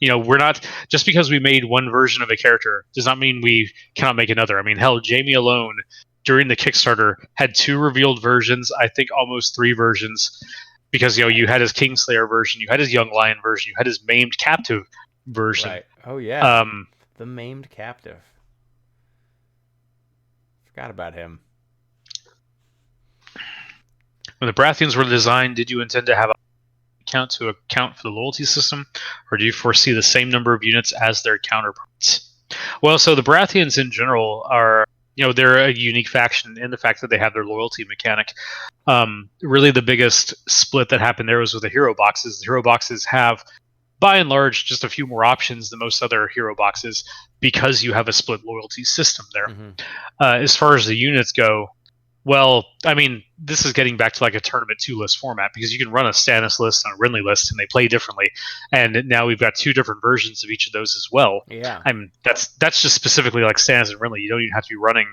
We're not, just because we made one version of a character does not mean we cannot make another. I mean, hell, Jaime alone during the Kickstarter had 2 revealed versions. I think almost 3 versions, because you had his Kingslayer version, you had his Young Lion version, you had his Maimed Captive version. Right. Oh yeah. The Maimed Captive. Forgot about him. When the Baratheons were designed, did you intend to have a count to account for the loyalty system, or do you foresee the same number of units as their counterparts? Well, so the Baratheons in general are, they're a unique faction in the fact that they have their loyalty mechanic. Really, the biggest split that happened there was with the hero boxes. The hero boxes have, by and large, just a few more options than most other hero boxes because you have a split loyalty system there. Mm-hmm. As far as the units go, well, I mean, this is getting back to like a Tournament 2 list format, because you can run a Stannis list and a Renly list and they play differently. And now we've got 2 different versions of each of those as well. Yeah. I mean, that's just specifically like Stannis and Renly. You don't even have to be running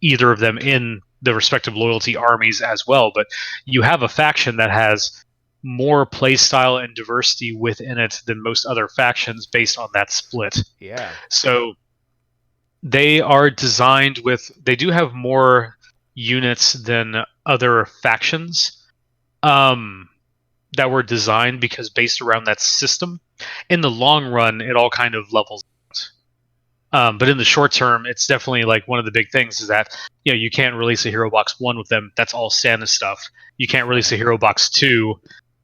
either of them in the respective loyalty armies as well. But you have a faction that has more playstyle and diversity within it than most other factions based on that split. Yeah. So they are designed with, they do have more units than other factions that were designed because based around that system. In the long run, it all kind of levels out. But in the short term, it's definitely like one of the big things is that you can't release a Hero Box 1 with them. That's all Stannis stuff. You can't release a Hero Box 2.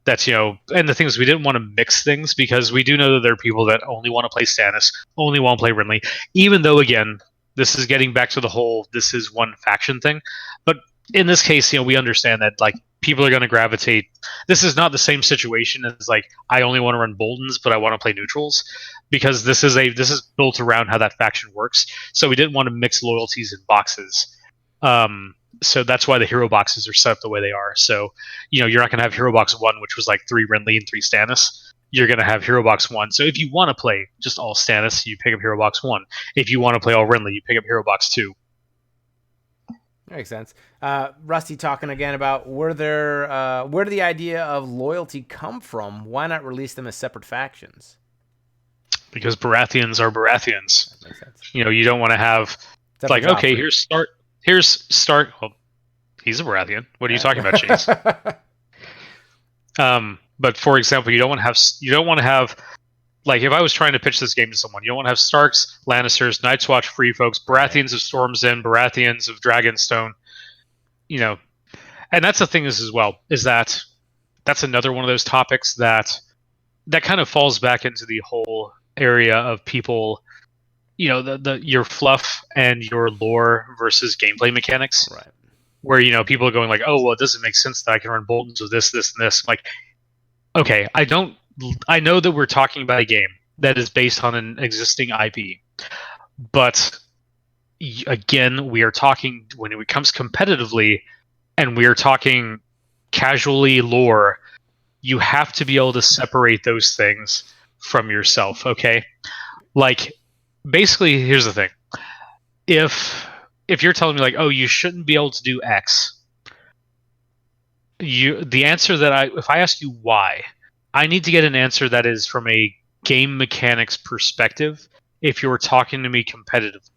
That's and the thing is, we didn't want to mix things because we do know that there are people that only want to play Stannis, only want to play Renly, even though again, this is getting back to the whole this is one faction thing. But in this case, we understand that like people are going to gravitate. This is not the same situation as like I only want to run Boldens, but I want to play neutrals, because this is built around how that faction works. So we didn't want to mix loyalties in boxes. So that's why the hero boxes are set up the way they are. So you're not going to have Hero Box 1, which was like 3 Renly and 3 Stannis. You're going to have Hero Box 1. So if you want to play just all Stannis, you pick up Hero Box 1. If you want to play all Renly, you pick up Hero Box 2. That makes sense. Rusty talking again about where did the idea of loyalty come from? Why not release them as separate factions? Because Baratheons are Baratheons. That makes sense. You don't want to have Except like, for okay, Joffrey. here's Stark. Well, he's a Baratheon. What are you talking about, Chase? But for example, you don't want to have like if I was trying to pitch this game to someone, you don't want to have Starks, Lannisters, Night's Watch, Free Folks, Baratheons of Storm's End, Baratheons of Dragonstone, you know. And that's the thing is as well, is that that's another one of those topics that kind of falls back into the whole area of people, you know, the your fluff and your lore versus gameplay mechanics. Right. Where, you know, people are going like, oh, well, it doesn't make sense that I can run Boltons with this, this, and this. Like, okay, I know that we're talking about a game that is based on an existing IP, but again, we are talking when it comes competitively, and we are talking casually lore. You have to be able to separate those things from yourself. Okay, like basically, here's the thing: if you're telling me like, oh, you shouldn't be able to do X, the answer that if I ask you why, I need to get an answer that is from a game mechanics perspective if you're talking to me competitively.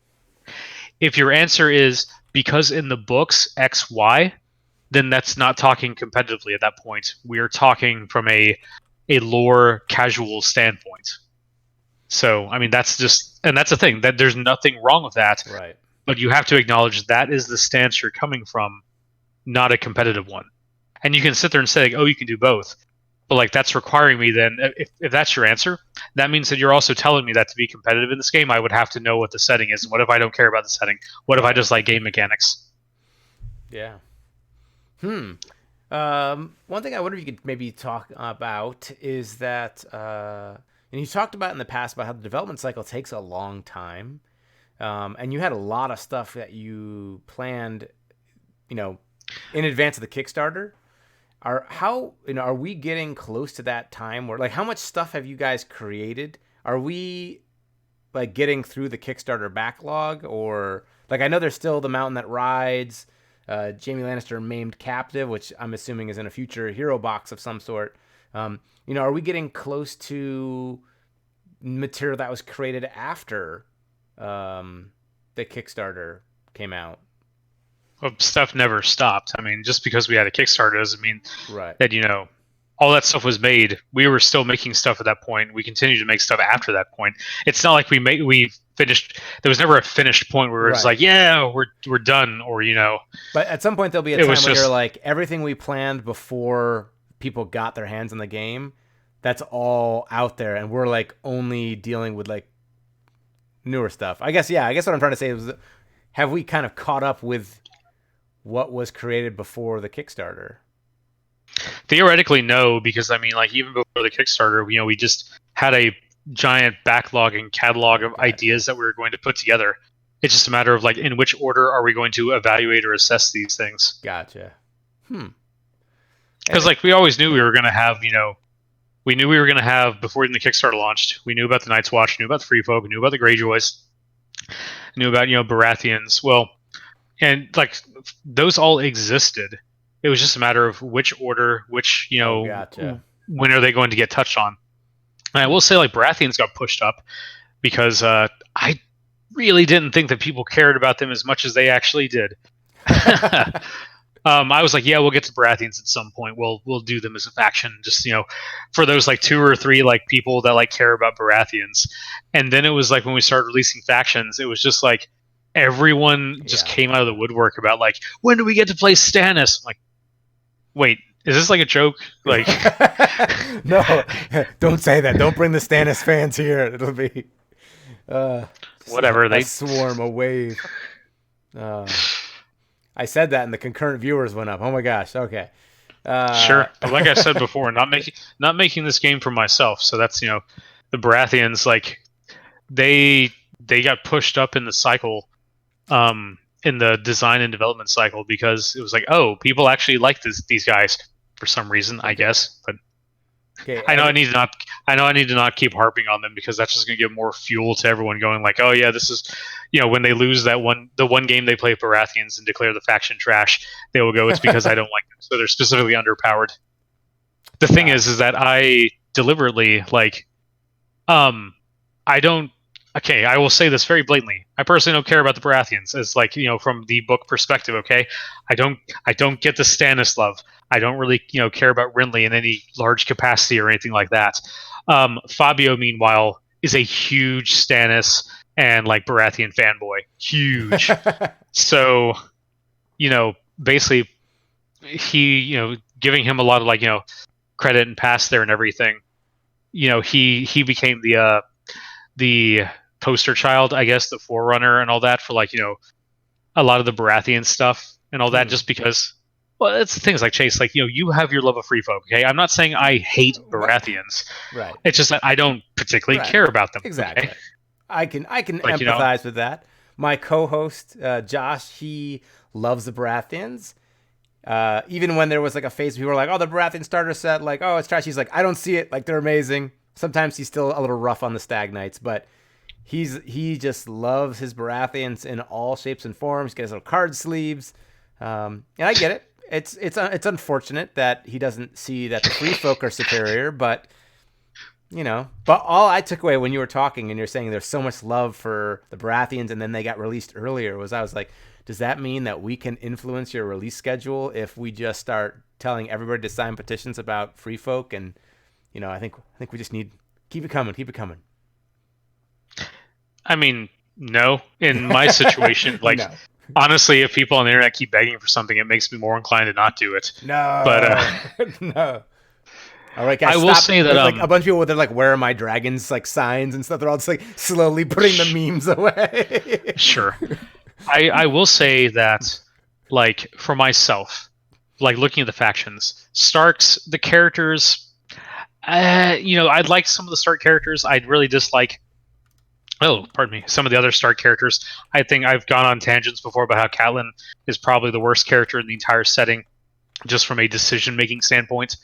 If your answer is because in the books X, Y, then that's not talking competitively at that point. We're talking from a lore casual standpoint. So, I mean, that's the thing, that there's nothing wrong with that. Right. But you have to acknowledge that is the stance you're coming from, not a competitive one. And you can sit there and say, like, oh, you can do both. But like that's requiring me then, if that's your answer, that means that you're also telling me that to be competitive in this game, I would have to know what the setting is. What if I don't care about the setting? What if I just like game mechanics? Yeah. One thing I wonder if you could maybe talk about is that, and you talked about in the past about how the development cycle takes a long time. And you had a lot of stuff that you planned, you know, in advance of the Kickstarter. Are we getting close to that time where, like, how much stuff have you guys created? Are we like getting through the Kickstarter backlog, or like I know there's still the Mountain That Rides, Jaime Lannister Maimed Captive, which I'm assuming is in a future hero box of some sort. You know, are we getting close to material that was created after the Kickstarter came out? Well, stuff never stopped. I mean, just because we had a Kickstarter doesn't mean Right. that, you know, all that stuff was made. We were still making stuff at that point. We continued to make stuff after that point. It's not like we finished. There was never a finished point where it's like, yeah, we're done, or, you know. But at some point there'll be a time where you're like, everything we planned before people got their hands on the game, that's all out there, and we're like only dealing with like newer stuff. I guess what I'm trying to say is, have we kind of caught up with what was created before the Kickstarter? Theoretically, no, because I mean, like, even before the Kickstarter, you know, we just had a giant backlog and catalog of ideas that we were going to put together. It's just a matter of like, in which order are we going to evaluate or assess these things? Gotcha. Because like we always knew we were going to have, you know, we knew we were going to have, before even the Kickstarter launched, we knew about the Night's Watch, knew about the Free Folk, knew about the Greyjoys, knew about, you know, Baratheons. Well, and like those all existed. It was just a matter of which order, which, you know, Gotcha. When are they going to get touched on. And I will say, like, Baratheons got pushed up because I really didn't think that people cared about them as much as they actually did. I was like, yeah, we'll get to Baratheons at some point. We'll do them as a faction, just, you know, for those like 2 or 3 like people that like care about Baratheons. And then it was like when we started releasing factions, it was just like everyone just came out of the woodwork about like, when do we get to play Stannis? I'm like, wait, is this like a joke? Like, no, don't say that. Don't bring the Stannis fans here. It'll be whatever. A swarm, a wave. I said that, and the concurrent viewers went up. Oh my gosh. Okay. Sure, but like I said before, not making this game for myself. So that's, you know, the Baratheons, like they got pushed up in the cycle, in the design and development cycle, because it was like, oh, people actually like these guys for some reason, I guess. But okay, I know I need to not keep harping on them, because that's just going to give more fuel to everyone going like, oh yeah, this is, you know, when they lose the one game they play Baratheons and declare the faction trash, they will go, it's because I don't like them, so they're specifically underpowered. The thing is that I deliberately, like, I don't okay, I will say this very blatantly. I personally don't care about the Baratheons as like, from the book perspective, okay? I don't get the Stannis love. I don't really, care about Renly in any large capacity or anything like that. Fabio, meanwhile, is a huge Stannis and like Baratheon fanboy. Huge. So, basically he, giving him a lot of like, credit and pass there and everything. He became the poster child, I guess, the forerunner and all that for like, a lot of the Baratheon stuff and all that, just because, well, it's things like Chase, like, you have your love of free folk, okay? I'm not saying I hate Baratheons. Right. It's just that I don't particularly care about them. Exactly. Okay? I can like, empathize with that. My co-host, Josh, he loves the Baratheons. Even when there was like a phase people were like, oh, the Baratheon starter set, like, oh, it's trash. He's like, I don't see it. Like, they're amazing. Sometimes he's still a little rough on the Stag Knights, but he just loves his Baratheons in all shapes and forms. He gets little card sleeves, and I get it. It's unfortunate that he doesn't see that the free folk are superior, but But all I took away when you were talking and you're saying there's so much love for the Baratheons and then they got released earlier was I was like, does that mean that we can influence your release schedule if we just start telling everybody to sign petitions about free folk? And I think we just need keep it coming. I mean, no. In my situation, like, no. Honestly, if people on the internet keep begging for something, it makes me more inclined to not do it. No, but no. All right, guys. I will say that like a bunch of people with their like "Where are my dragons" like signs and stuff. They're all just like slowly putting the memes away. Sure. I will say that, like, for myself, like looking at the factions, Starks, the characters, I'd like some of the Stark characters. I'd really dislike. Oh, pardon me. Some of the other Stark characters. I think I've gone on tangents before about how Catelyn is probably the worst character in the entire setting, just from a decision-making standpoint.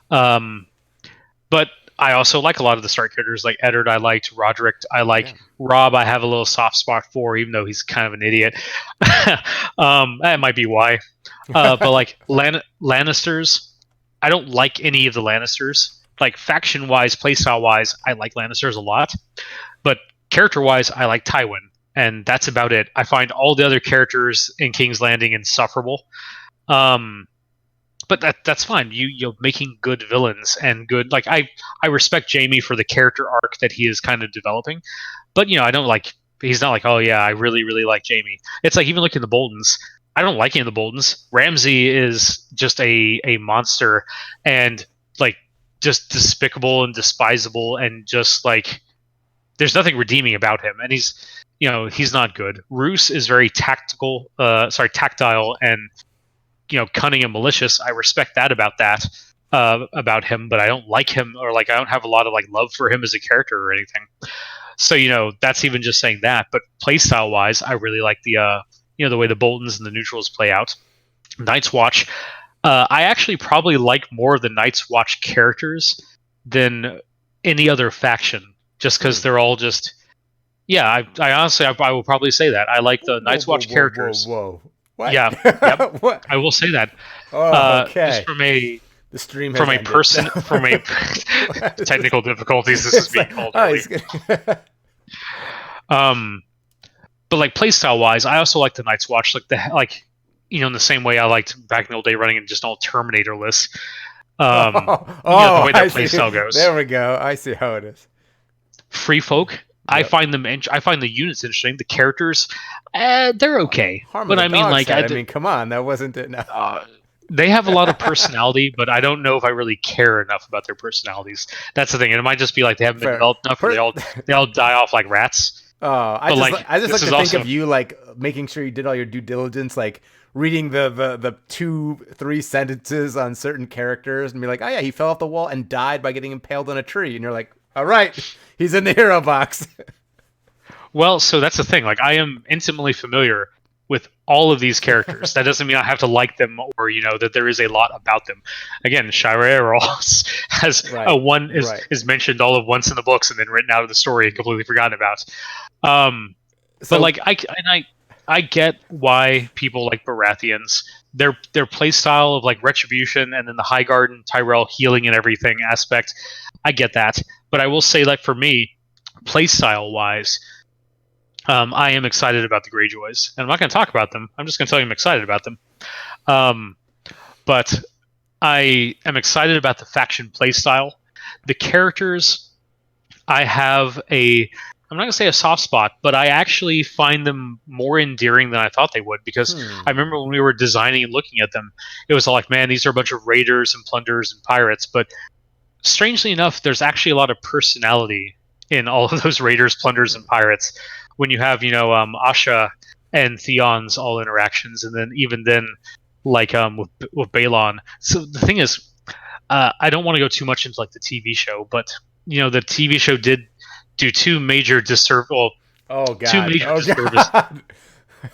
But I also like a lot of the Stark characters, like Eddard. I liked Roderick. I like Robb. I have a little soft spot for, even though he's kind of an idiot. That might be why. But like Lannisters, I don't like any of the Lannisters. Like faction-wise, playstyle-wise, I like Lannisters a lot. But character-wise, I like Tywin, and that's about it. I find all the other characters in King's Landing insufferable. But that's fine. You're making good villains and good. Like I respect Jaime for the character arc that he is kind of developing, but I don't like. He's not like, oh yeah, I really really like Jaime. It's like even looking at the Boltons. I don't like any of the Boltons. Ramsay is just a monster and like just despicable and despisable and just like there's nothing redeeming about him. And he's not good. Roose is very tactile and cunning and malicious. I respect that about him, but I don't like him, or like I don't have a lot of like love for him as a character or anything. So that's even just saying that. But playstyle wise, I really like the the way the Boltons and the neutrals play out. Night's Watch, I actually probably like more of the Night's Watch characters than any other faction, just because they're all just. Yeah, I honestly I will probably say that I like the Night's Watch characters. Whoa. What? Yeah, yep. What? I will say that. Oh, okay. Just from a the stream from a person from a technical difficulties. This is being called early. But like playstyle wise, I also like the Night's Watch, in the same way I liked back in the old day running in just all Terminator lists. The way that playstyle goes. There we go. I see how it is. Free folk. Yep. I find the units interesting. The characters, they're okay. But I mean, come on, that wasn't it. No. They have a lot of personality, but I don't know if I really care enough about their personalities. That's the thing. And it might just be like they haven't been developed enough, or they all die off like rats. I just like to think of you like making sure you did all your due diligence, like reading the 2-3 sentences on certain characters, and be like, oh yeah, he fell off the wall and died by getting impaled on a tree, and you're like, all right. He's in the hero box. Well, so that's the thing. Like, I am intimately familiar with all of these characters. That doesn't mean I have to like them or, that there is a lot about them. Again, Shira Errol has is mentioned all of once in the books and then written out of the story and completely forgotten about. But like, I get why people like Baratheons. Their play style of like Retribution and then the Highgarden, Tyrell healing and everything aspect. I get that. But I will say, like, for me, playstyle wise, I am excited about the Greyjoys, and I'm not going to talk about them. I'm just going to tell you I'm excited about them. But I am excited about the faction playstyle. The characters, I have I'm not going to say a soft spot, but I actually find them more endearing than I thought they would, because I remember when we were designing and looking at them, it was all like, man, these are a bunch of raiders and plunderers and pirates. But strangely enough, there's actually a lot of personality in all of those raiders, plunderers, and pirates. When you have, Asha and Theon's all interactions, and then even then, like with Balon. So the thing is, I don't want to go too much into like the TV show, but the TV show did do two major disservice. Well, oh god, two major disservice.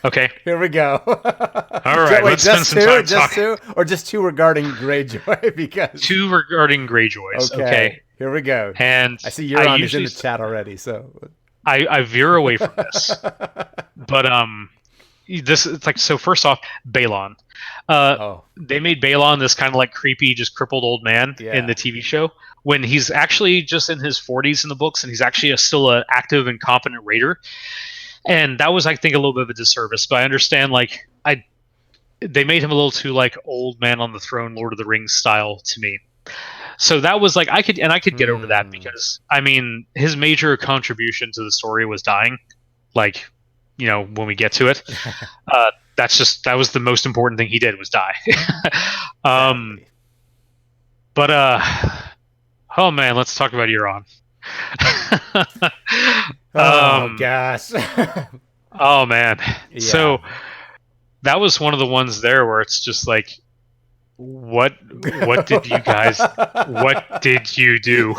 Okay, here we go. All right, let's spend some time talking. Or just two regarding Greyjoy, because two regarding Greyjoys. Okay, here we go. And I see Euron is in the chat already, so I veer away from this, but this, it's like, so first off, Balon. They made Balon this kind of like creepy, just crippled old man in the TV show, when he's actually just in his 40s in the books, and he's actually still an active and competent raider. And that was, I think, a little bit of a disservice. But I understand, like, they made him a little too like old man on the throne, Lord of the Rings style to me. So that was like, I could get over that, because I mean, his major contribution to the story was dying. Like, when we get to it, that was the most important thing he did, was die. But oh man, let's talk about Euron. Oh gosh. Oh man. Yeah. So that was one of the ones there where it's just like, what did you guys, what did you do?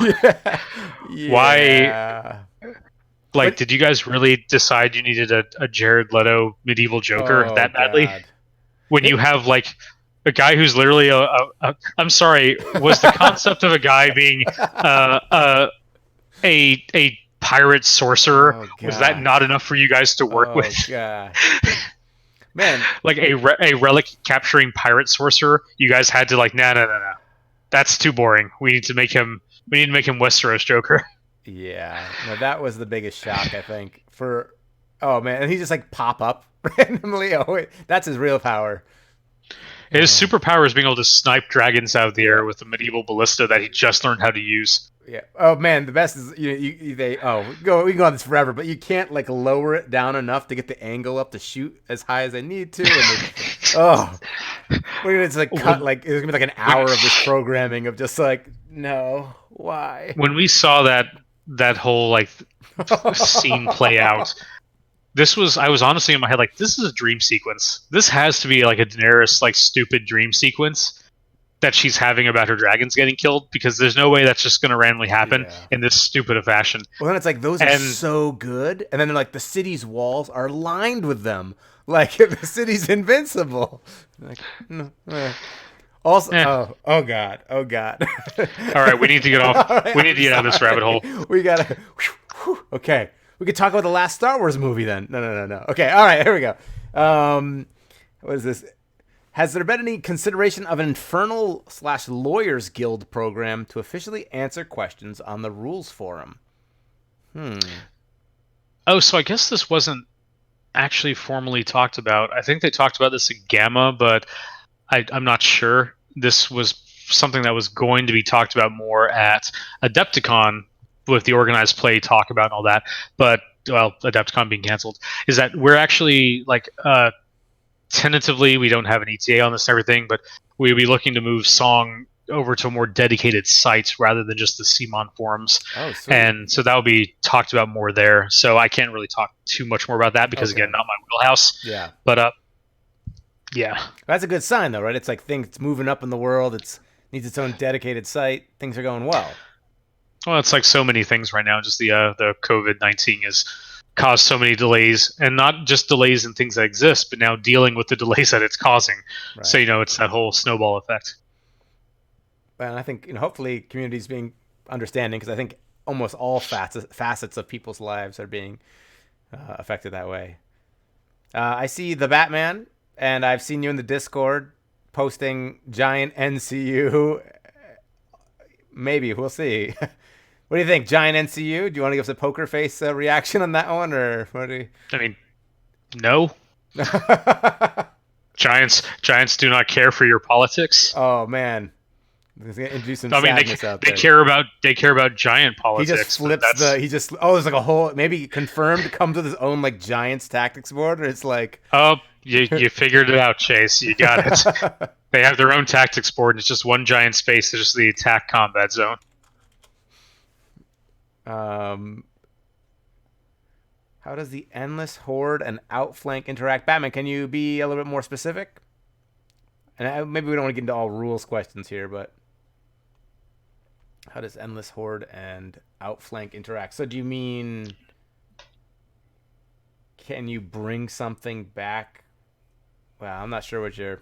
Yeah. Why? Like, did you guys really decide you needed a Jared Leto medieval Joker that badly? God. When you have like a guy who's literally I'm sorry, was the concept of a guy being a pirate sorcerer, was that not enough for you guys to work with? God. Man, like a relic capturing pirate sorcerer, you guys had to like, no, that's too boring. We need to make him Westeros Joker. Yeah, no, that was the biggest shock, I think. Oh man, and he just like pop up randomly. Oh wait, that's his real power. His superpower is being able to snipe dragons out of the air with a medieval ballista that he just learned how to use. Yeah. Oh man, the best is we can go on this forever, but you can't like lower it down enough to get the angle up to shoot as high as I need to. And we're gonna just cut like it's gonna be like an hour of this programming of just like, no, why? When we saw that whole like scene play out, I was honestly in my head like, this is a dream sequence. This has to be like a Daenerys like stupid dream sequence that she's having about her dragons getting killed, because there's no way that's just going to randomly happen in this stupid a fashion. Well, then it's like, those are so good, and then they're like, the city's walls are lined with them, like the city's invincible. Like, no. Also, oh god. All right, we need to get off. Right, we need to get out of this rabbit hole. We gotta. Okay, we could talk about the last Star Wars movie then. No. Okay, all right, here we go. What is this? Has there been any consideration of an Infernal/Lawyers Guild program to officially answer questions on the rules forum? Oh, so I guess this wasn't actually formally talked about. I think they talked about this at Gamma, but I'm not sure. This was something that was going to be talked about more at Adepticon, with the organized play talk about and all that. But, well, Adepticon being canceled, is that we're actually like tentatively, we don't have an ETA on this and everything, but we'll be looking to move Song over to a more dedicated site rather than just the CMON forums. Oh, sweet. And so that will be talked about more there. So I can't really talk too much more about that because, again, not my wheelhouse. Yeah. But, yeah. That's a good sign, though, right? It's like things moving up in the world. It needs its own dedicated site. Things are going well. Well, it's like so many things right now. Just the COVID-19 has caused so many delays, and not just delays in things that exist, but now dealing with the delays that it's causing. Right. So, it's that whole snowball effect. And I think, hopefully communities being understanding, because I think almost all facets of people's lives are being affected that way. I see the Batman, and I've seen you in the Discord posting giant NCU. Maybe, we'll see. What do you think, Giant NCU? Do you want to give us a poker face reaction on that one, or what do you? I mean, no. Giants do not care for your politics. Oh man, he's gonna introduce some I mean, sadness out they there. care about giant He politics. just flips there's like a whole maybe confirmed comes with his own like Giants tactics board, or it's like you figured it out, Chase. You got it. They have their own tactics board, and it's just one giant space. It's just the attack combat zone. How does the Endless Horde and Outflank interact? Batman, can you be a little bit more specific? And maybe we don't want to get into all rules questions here, but how does Endless Horde and Outflank interact? So do you mean, can you bring something back? Well, I'm not sure what you're...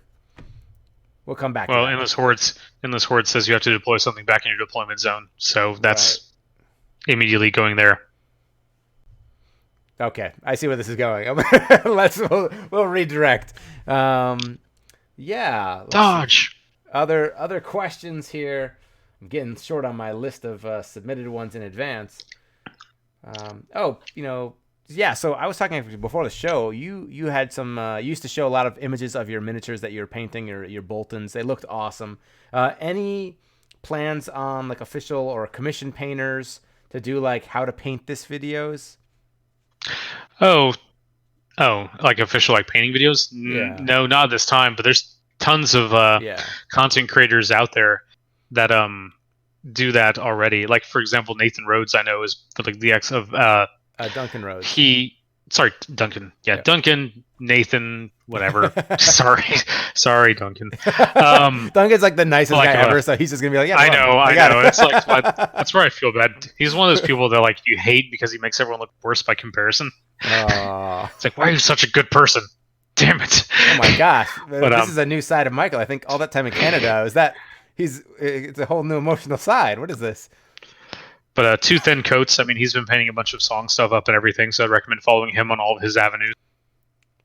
We'll come back to that. Endless Horde says you have to deploy something back in your deployment zone. So that's immediately going there. Okay, I see where this is going. We'll redirect. Yeah. Dodge. Other questions here. I'm getting short on my list of submitted ones in advance. Yeah. So I was talking before the show. You had some. You used to show a lot of images of your miniatures that you're painting, your Boltons. They looked awesome. Any plans on like official or commission painters to do like how to paint this videos? Oh, like official like painting videos? Yeah. No, not this time. But there's tons of content creators out there that do that already. Like for example, Nathan Rhodes, I know, is like the ex of Duncan Rhodes. Duncan. Yeah, Duncan, Nathan, whatever. sorry, Duncan. Duncan's like the nicest guy ever, so he's just gonna be like, yeah. I know. It's like that's where I feel bad. He's one of those people that like you hate because he makes everyone look worse by comparison. It's like, why are you such a good person? Damn it! Oh my gosh, this is a new side of Michael. I think all that time in Canada it's a whole new emotional side. What is this? But Two Thin Coats, I mean, he's been painting a bunch of song stuff up and everything, so I'd recommend following him on all of his avenues.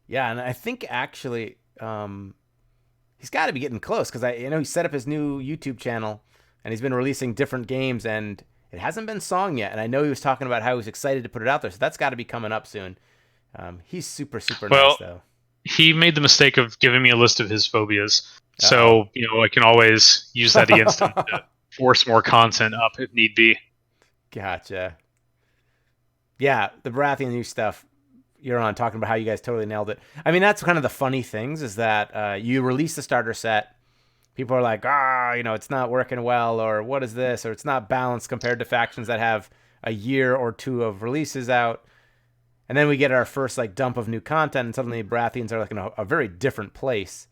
Yeah, and I think actually he's got to be getting close because I know he set up his new YouTube channel and he's been releasing different games and it hasn't been song yet. And I know he was talking about how he was excited to put it out there, so that's got to be coming up soon. He's super nice though. He made the mistake of giving me a list of his phobias, so I can always use that against him to force more content up if need be. Gotcha. Yeah, the Baratheon new stuff you're on, talking about how you guys totally nailed it. I mean, that's kind of the funny things is that you release the starter set. People are like, it's not working well, or what is this, or it's not balanced compared to factions that have a year or two of releases out. And then we get our first like dump of new content, and suddenly Baratheons are like in a very different place.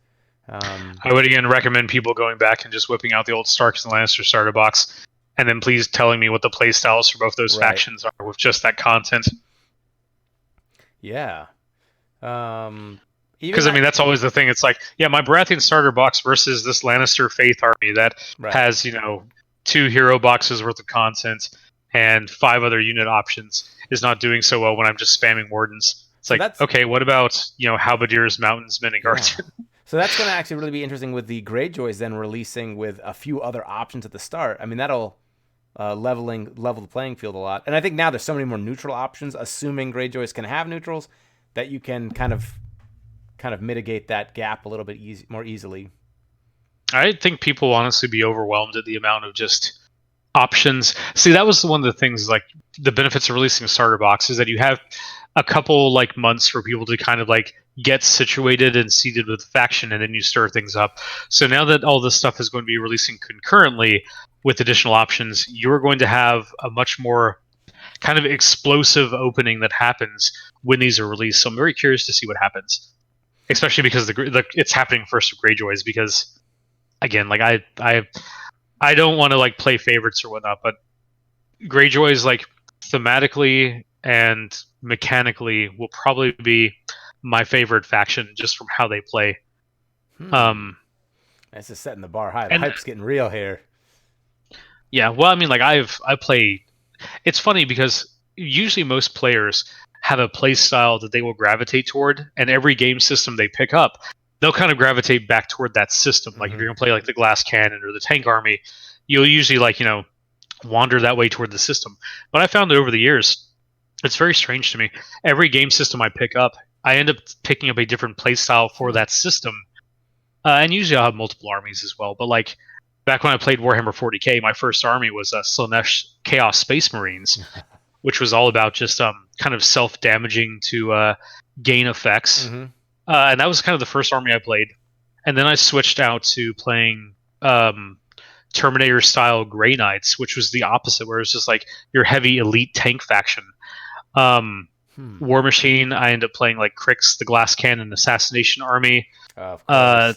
I would again recommend people going back and just whipping out the old Starks and Lannister starter box. And then please telling me what the play styles for both those factions are with just that content. Yeah. Because, I mean, that's always the thing. It's like, yeah, my Baratheon starter box versus this Lannister Faith army that has, 2 hero boxes worth of content and 5 other unit options is not doing so well when I'm just spamming Wardens. It's like, okay, what about, Halberdiers, Mountainsmen, and Guardsmen? Yeah. So that's going to actually really be interesting with the Greyjoys then releasing with a few other options at the start. I mean, that'll level the playing field a lot. And I think now there's so many more neutral options, assuming Greyjoys can have neutrals, that you can kind of mitigate that gap a little bit more easily. I think people will honestly be overwhelmed at the amount of just options. See, that was one of the things, like the benefits of releasing a starter box is that you have a couple like months for people to kind of like get situated and seated with the faction, and then you stir things up. So now that all this stuff is going to be releasing concurrently with additional options, you're going to have a much more kind of explosive opening that happens when these are released. So I'm very curious to see what happens, especially because it's happening first with Greyjoys. Because again, like I don't want to like play favorites or whatnot, but Greyjoys like thematically and mechanically will probably be my favorite faction just from how they play. This is setting the bar high. The hype's getting real here. Yeah, well, I mean, like I play. It's funny because usually most players have a play style that they will gravitate toward, and every game system they pick up, they'll kind of gravitate back toward that system. Like if you're gonna play like the glass cannon or the tank army, you'll usually like wander that way toward the system. But I found that over the years, it's very strange to me. Every game system I pick up, I end up picking up a different playstyle for that system. And usually I'll have multiple armies as well. But like back when I played Warhammer 40k, my first army was Slaanesh Chaos Space Marines, which was all about just kind of self-damaging to gain effects. Mm-hmm. And that was kind of the first army I played. And then I switched out to playing Terminator-style Grey Knights, which was the opposite, where it was just like your heavy elite tank faction. War Machine, I ended up playing like Crix, the Glass Cannon Assassination Army. Of course.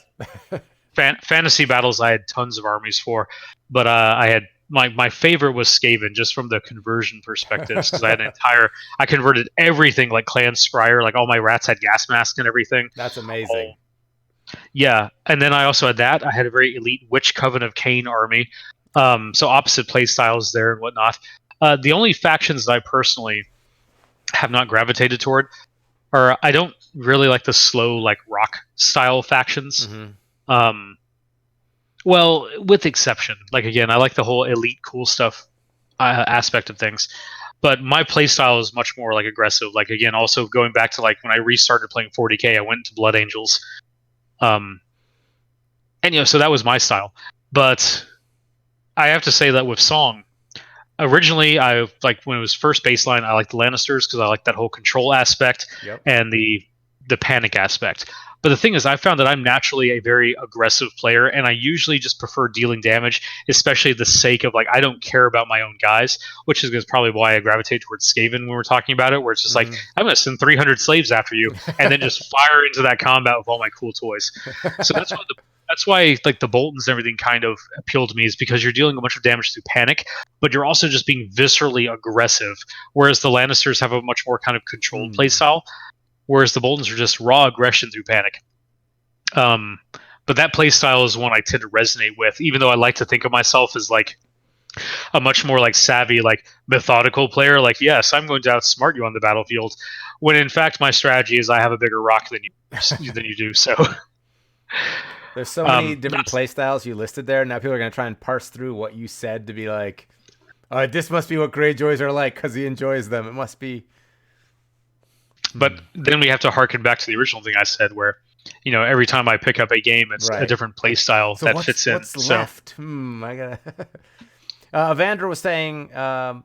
Fantasy Battles, I had tons of armies for, but I had my favorite was Skaven, just from the conversion perspectives, because I converted everything like Clan Scryer, like all my rats had gas masks and everything. That's amazing. Yeah, and then I also had that. I had a very elite Witch Coven of Cain army, so opposite play styles there and whatnot. The only factions that I personally have not gravitated toward are, I don't really like the slow like rock style factions. Mm-hmm. Well, with exception, like again, I like the whole elite cool stuff aspect of things. But my playstyle is much more like aggressive. Like again, also going back to like when I restarted playing 40k, I went to Blood Angels. And so that was my style. But I have to say that with Song, originally I like when it was first baseline, I liked the Lannisters because I like that whole control aspect and the panic aspect. But the thing is, I found that I'm naturally a very aggressive player, and I usually just prefer dealing damage, especially the sake of like I don't care about my own guys, which is probably why I gravitate towards Skaven when we're talking about it, where it's just like I'm going to send 300 slaves after you, and then just fire into that combat with all my cool toys. So that's why like the Boltons and everything kind of appeal to me, is because you're dealing a bunch of damage through panic, but you're also just being viscerally aggressive, whereas the Lannisters have a much more kind of controlled play style. Whereas the Boltons are just raw aggression through panic. But that playstyle is one I tend to resonate with, even though I like to think of myself as like a much more like savvy, like methodical player. Like, yes, I'm going to outsmart you on the battlefield, when in fact my strategy is I have a bigger rock than you do. So there's so many different playstyles you listed there. Now people are going to try and parse through what you said to be like, this must be what Greyjoys are like because he enjoys them. It must be. But then we have to harken back to the original thing I said, where every time I pick up a game, it's a different play style that fits in. What's left? I gotta. Evandra was saying, how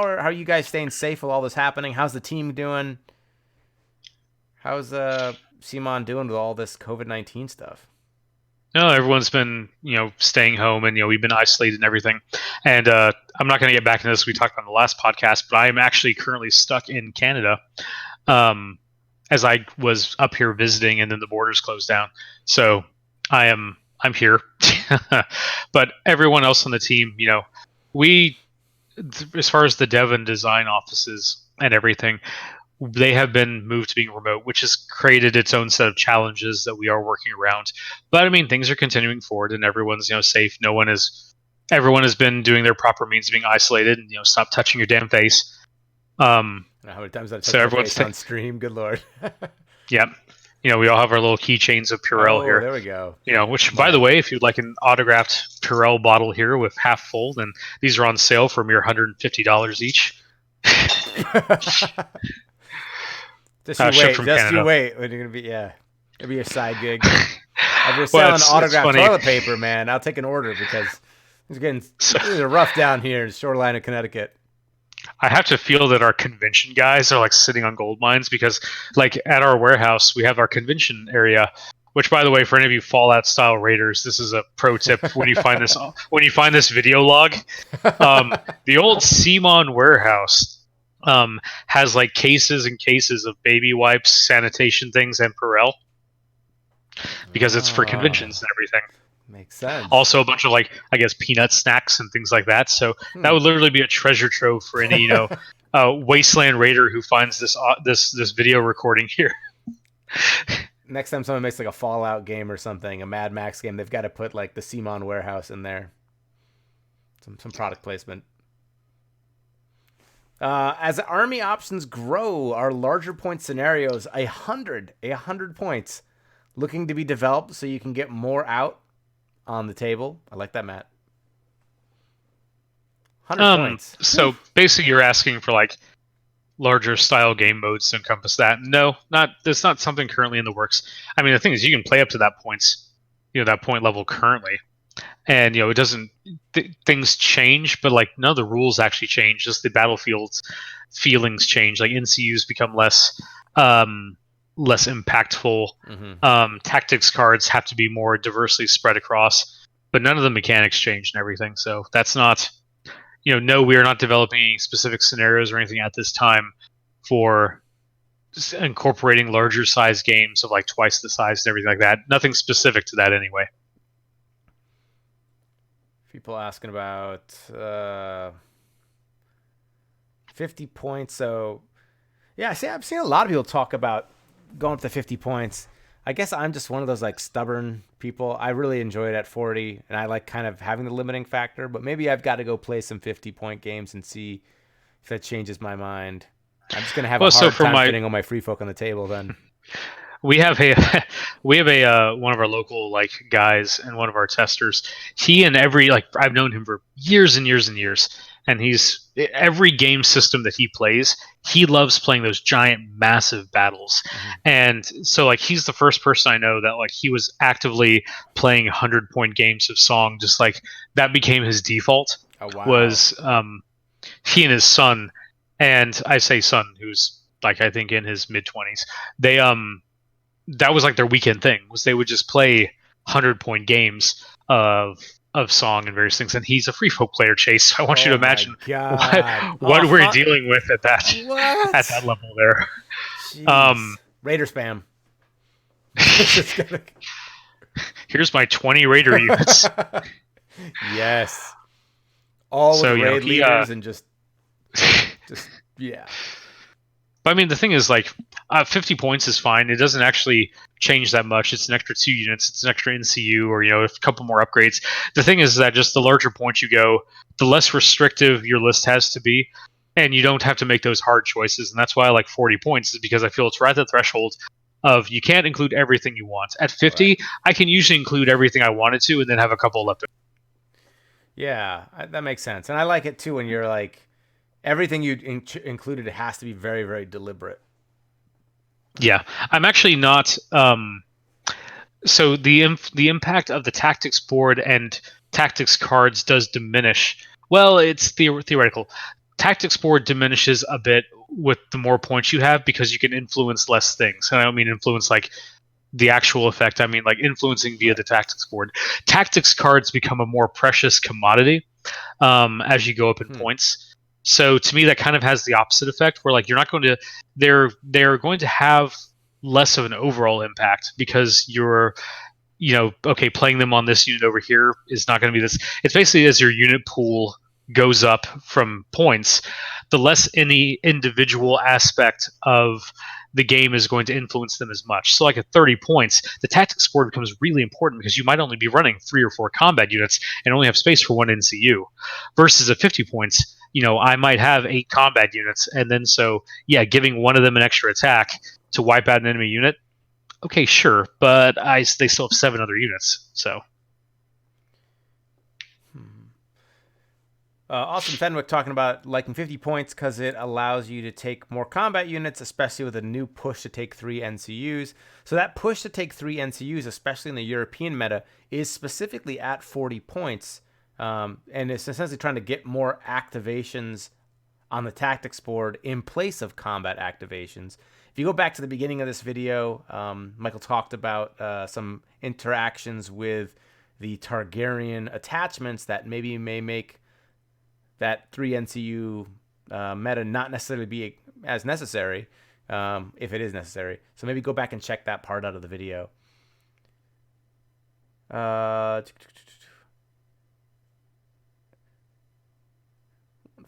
are you guys staying safe with all this happening? How's the team doing? How's CMON doing with all this COVID-19 stuff? No, everyone's been staying home, and we've been isolated and everything. And I'm not going to get back into this. We talked on the last podcast, but I am actually currently stuck in Canada. As I was up here visiting, and then the borders closed down. So I'm here. But everyone else on the team, we, as far as the dev and design offices and everything, they have been moved to being remote, which has created its own set of challenges that we are working around. But I mean, things are continuing forward, and everyone's safe. Everyone has been doing their proper means of being isolated, and stop touching your damn face. How many times I touched your face on stream? Good lord. Yep. We all have our little keychains of Purell here. There we go. Which, by the way, if you'd like an autographed Purell bottle here with half full, then these are on sale for a mere $150 each. You wait. When you're gonna be, it'll be your side gig. If you're selling autographed toilet paper, man, I'll take an order because it's rough down here in the shoreline of Connecticut. I have to feel that our convention guys are like sitting on gold mines, because like at our warehouse, we have our convention area, which, by the way, for any of you Fallout style raiders, this is a pro tip. When you find this video log, the old CMON warehouse has like cases and cases of baby wipes, sanitation things, and Purell, because it's for conventions and everything. Makes sense. Also a bunch of like, I guess, peanut snacks and things like that. So that would literally be a treasure trove for any wasteland raider who finds this video recording here. Next time someone makes like a Fallout game or something, a Mad Max game, they've got to put like the CMON warehouse in there. Some product placement. As army options grow, are larger point scenarios 100 points looking to be developed so you can get more out on the table? I like that, Matt. 100 points. So basically, you're asking for like larger style game modes to encompass that. No, that's not something currently in the works. I mean, the thing is, you can play up to that that point level currently, and it doesn't. Things change, but like none of the rules actually change. Just the battlefield's feelings change. Like NCUs become less impactful. Tactics cards have to be more diversely spread across, but none of the mechanics change and everything. So that's not. No, we are not developing any specific scenarios or anything at this time for incorporating larger size games of like twice the size and everything like that. Nothing specific to that anyway. People asking about 50 points. So, yeah, I've seen a lot of people talk about going up to 50 points. I guess I'm just one of those like stubborn people. I really enjoy it at 40, and I like kind of having the limiting factor. But maybe I've got to go play some 50-point games and see if that changes my mind. I'm just gonna have a hard time fitting all my free folk on the table then. We have a one of our local like guys and one of our testers. He and I've known him for years and years and years, and every game system that he plays, he loves playing those giant, massive battles. And so like he's the first person I know that like he was actively playing 100-point games of Song, just like that became his default. Oh, wow. Was he and his son, and I say son, who's like I think in his mid-20s, they that was like their weekend thing, was they would just play 100-point games of Song and various things. And he's a free folk player, Chase. So I want you to imagine what we're dealing with at that level there. Jeez. Raider spam. Here's my 20 Raider units. Yes. All with raid leaders and just yeah. But I mean, the thing is, like, 50 points is fine. It doesn't actually change that much. It's an extra 2 units. It's an extra NCU, or a couple more upgrades. The thing is that just the larger points you go, the less restrictive your list has to be, and you don't have to make those hard choices. And that's why I like 40 points, is because I feel it's right at the threshold of you can't include everything you want. At 50, right, I can usually include everything I wanted to, and then have a couple left. Yeah, that makes sense, and I like it too when you're like, everything you included, it has to be very, very deliberate. Yeah, I'm actually not. So the impact of the tactics board and tactics cards does diminish. Well, it's theoretical. Tactics board diminishes a bit with the more points you have, because you can influence less things. And I don't mean influence like the actual effect. I mean like influencing via the tactics board. Tactics cards become a more precious commodity as you go up in points. So to me, that kind of has the opposite effect, where like you're not going to, they're going to have less of an overall impact, because you're, playing them on this unit over here is not going to be this. It's basically, as your unit pool goes up from points, the less any individual aspect of the game is going to influence them as much. So like at 30 points, the tactics board becomes really important, because you might only be running 3 or 4 combat units and only have space for 1 NCU, versus at 50 points, I might have 8 combat units, and then giving one of them an extra attack to wipe out an enemy unit. Okay, sure, but they still have 7 other units, so. Awesome Fenwick talking about liking 50 points because it allows you to take more combat units, especially with a new push to take 3 NCUs. So that push to take 3 NCUs, especially in the European meta, is specifically at 40 points. And it's essentially trying to get more activations on the tactics board in place of combat activations. If you go back to the beginning of this video, Michael talked about some interactions with the Targaryen attachments that may make that 3 NCU meta not necessarily be as necessary, if it is necessary. So maybe go back and check that part out of the video. Wonderful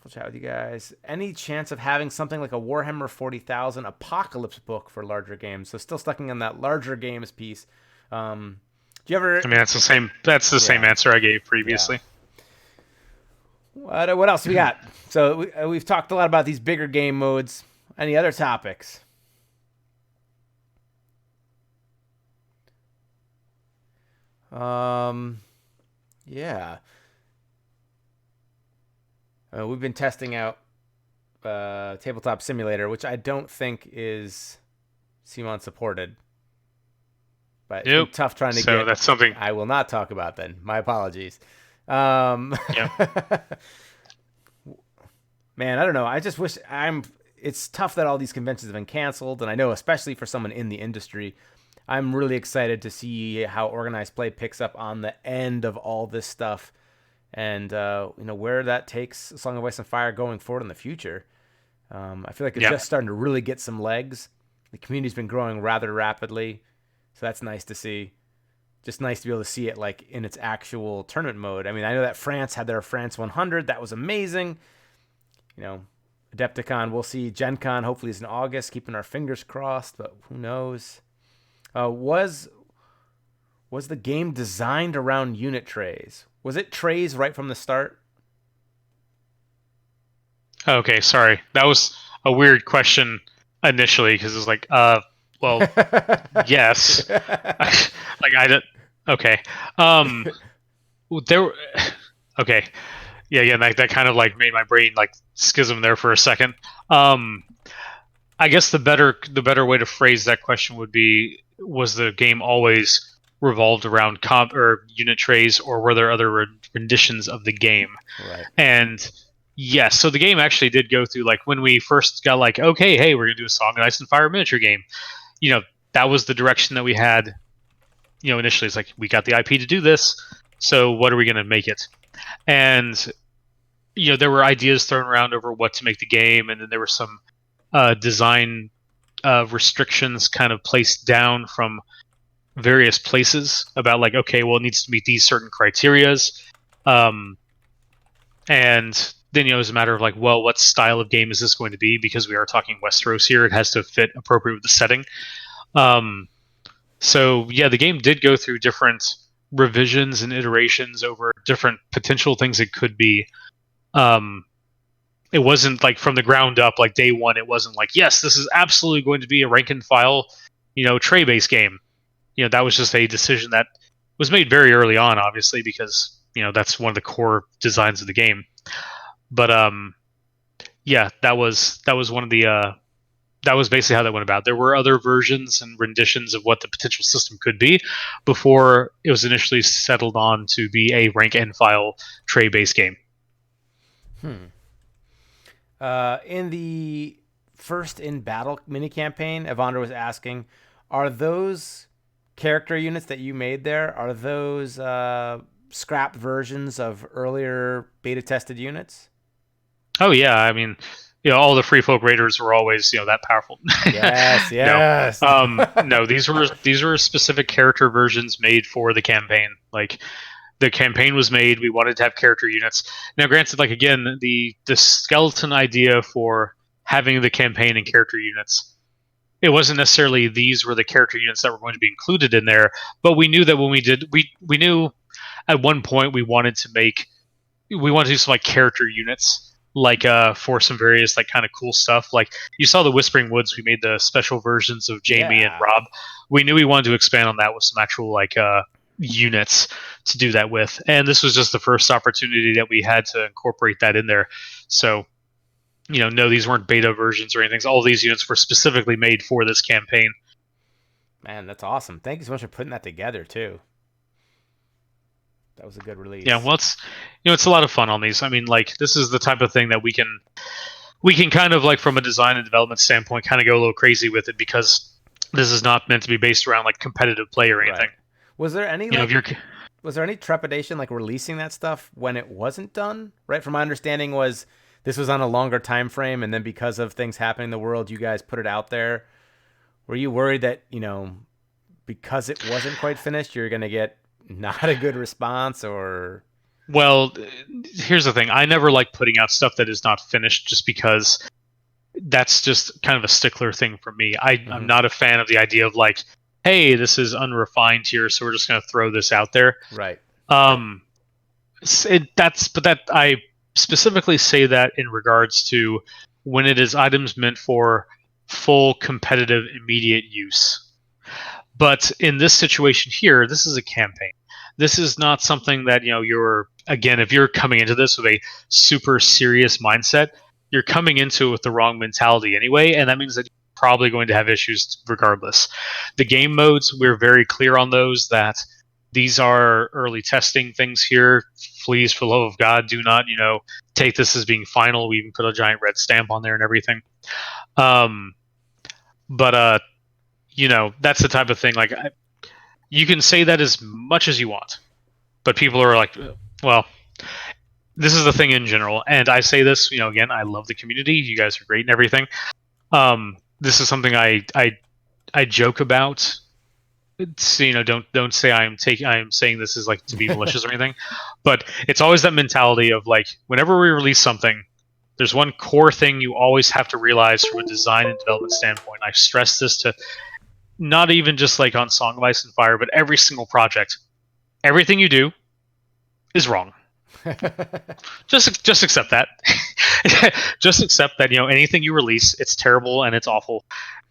chat with you guys. Any chance of having something like a Warhammer 40,000 Apocalypse book for larger games? So still stuck on that larger games piece. Do you ever? I mean, that's the same. That's the same answer I gave previously. Yeah. What else we got? So we've talked a lot about these bigger game modes. Any other topics? Yeah. We've been testing out Tabletop Simulator, which I don't think is CMON supported. But it's been tough trying to so get. That's something. I will not talk about then. My apologies. Yeah. Man, I don't know. I just wish It's tough that all these conventions have been canceled, and I know, especially for someone in the industry, I'm really excited to see how organized play picks up on the end of all this stuff, and where that takes Song of Ice and Fire going forward in the future. I feel like it's just starting to really get some legs. The community's been growing rather rapidly, so that's nice to see. Just nice to be able to see it like in its actual tournament mode. I mean, I know that France had their France 100. That was amazing. Adepticon, we'll see. Gen Con hopefully is in August, keeping our fingers crossed, but who knows? Was the game designed around unit trays? Was it trays right from the start? Okay, sorry. That was a weird question initially because it was like, well, yes. Like I did. Okay. There. Okay. Yeah. That kind of like made my brain like schism there for a second. I guess the better way to phrase that question would be: was the game always revolved around comp or unit trays, or were there other renditions of the game? Right. And yes, so the game actually did go through like when we first got like, okay, hey, we're gonna do a Song of Ice and Fire miniature game. That was the direction that we had. Initially it's like we got the IP to do this, so what are we gonna make it? And there were ideas thrown around over what to make the game, and then there were some design restrictions kind of placed down from various places about like, okay, well, it needs to meet these certain criterias, and then it was a matter of like, well, what style of game is this going to be? Because we are talking Westeros here, it has to fit appropriate with the setting. So yeah, the game did go through different revisions and iterations over different potential things it could be. It wasn't like from the ground up, like day one, it wasn't like, yes, this is absolutely going to be a rank and file, tray-based game. That was just a decision that was made very early on, obviously, because, that's one of the core designs of the game. But, yeah, that was one of the, that was basically how that went about. There were other versions and renditions of what the potential system could be before it was initially settled on to be a rank and file tray-based game. In the first in battle mini campaign, Evandro was asking, are those character units that you made there, are those scrapped versions of earlier beta tested units? Oh yeah, I mean, all the Free Folk Raiders were always, that powerful. Yes. No, these were specific character versions made for the campaign. Like, the campaign was made, we wanted to have character units. Now, granted, like again, the skeleton idea for having the campaign and character units, it wasn't necessarily these were the character units that were going to be included in there, but we knew that when we knew at one point we wanted to do some like character units, like for some various like kind of cool stuff. Like you saw the Whispering Woods, we made the special versions of Jamie and Rob. We knew we wanted to expand on that with some actual like units to do that with, and this was just the first opportunity that we had to incorporate that in there. So no, these weren't beta versions or anything. All these units were specifically made for this campaign. Man, that's awesome. Thank you so much for putting that together too. That was a good release. Yeah, well, it's a lot of fun on these. I mean, like, this is the type of thing that we can kind of like from a design and development standpoint kind of go a little crazy with it, because this is not meant to be based around like competitive play or anything. Right. Was there any was there any trepidation like releasing that stuff when it wasn't done? Right, from my understanding was this was on a longer time frame, and then because of things happening in the world, you guys put it out there. Were you worried that, because it wasn't quite finished, you're going to get not a good response? Or well, here's the thing. I never like putting out stuff that is not finished, just because that's just kind of a stickler thing for me. I'm not a fan of the idea of like, hey, this is unrefined here, so we're just going to throw this out there. Right. I specifically say that in regards to when it is items meant for full competitive immediate use. But in this situation here, this is a campaign. This is not something that you're again, if you're coming into this with a super serious mindset, you're coming into it with the wrong mentality anyway, and that means that you're probably going to have issues regardless. The game modes, we're very clear on those, that these are early testing things here. Please, for the love of God, do not, take this as being final. We even put a giant red stamp on there and everything. But that's the type of thing, like, you can say that as much as you want, but people are like, well, this is the thing in general. And I say this, again, I love the community. You guys are great and everything. This is something I joke about. It's, don't say I am saying this is like to be malicious or anything, but it's always that mentality of like, whenever we release something, there's one core thing you always have to realize from a design and development standpoint. I stress this to not even just like on Song of Ice and Fire, but every single project. Everything you do is wrong. just accept that. Just accept that, anything you release, it's terrible and it's awful,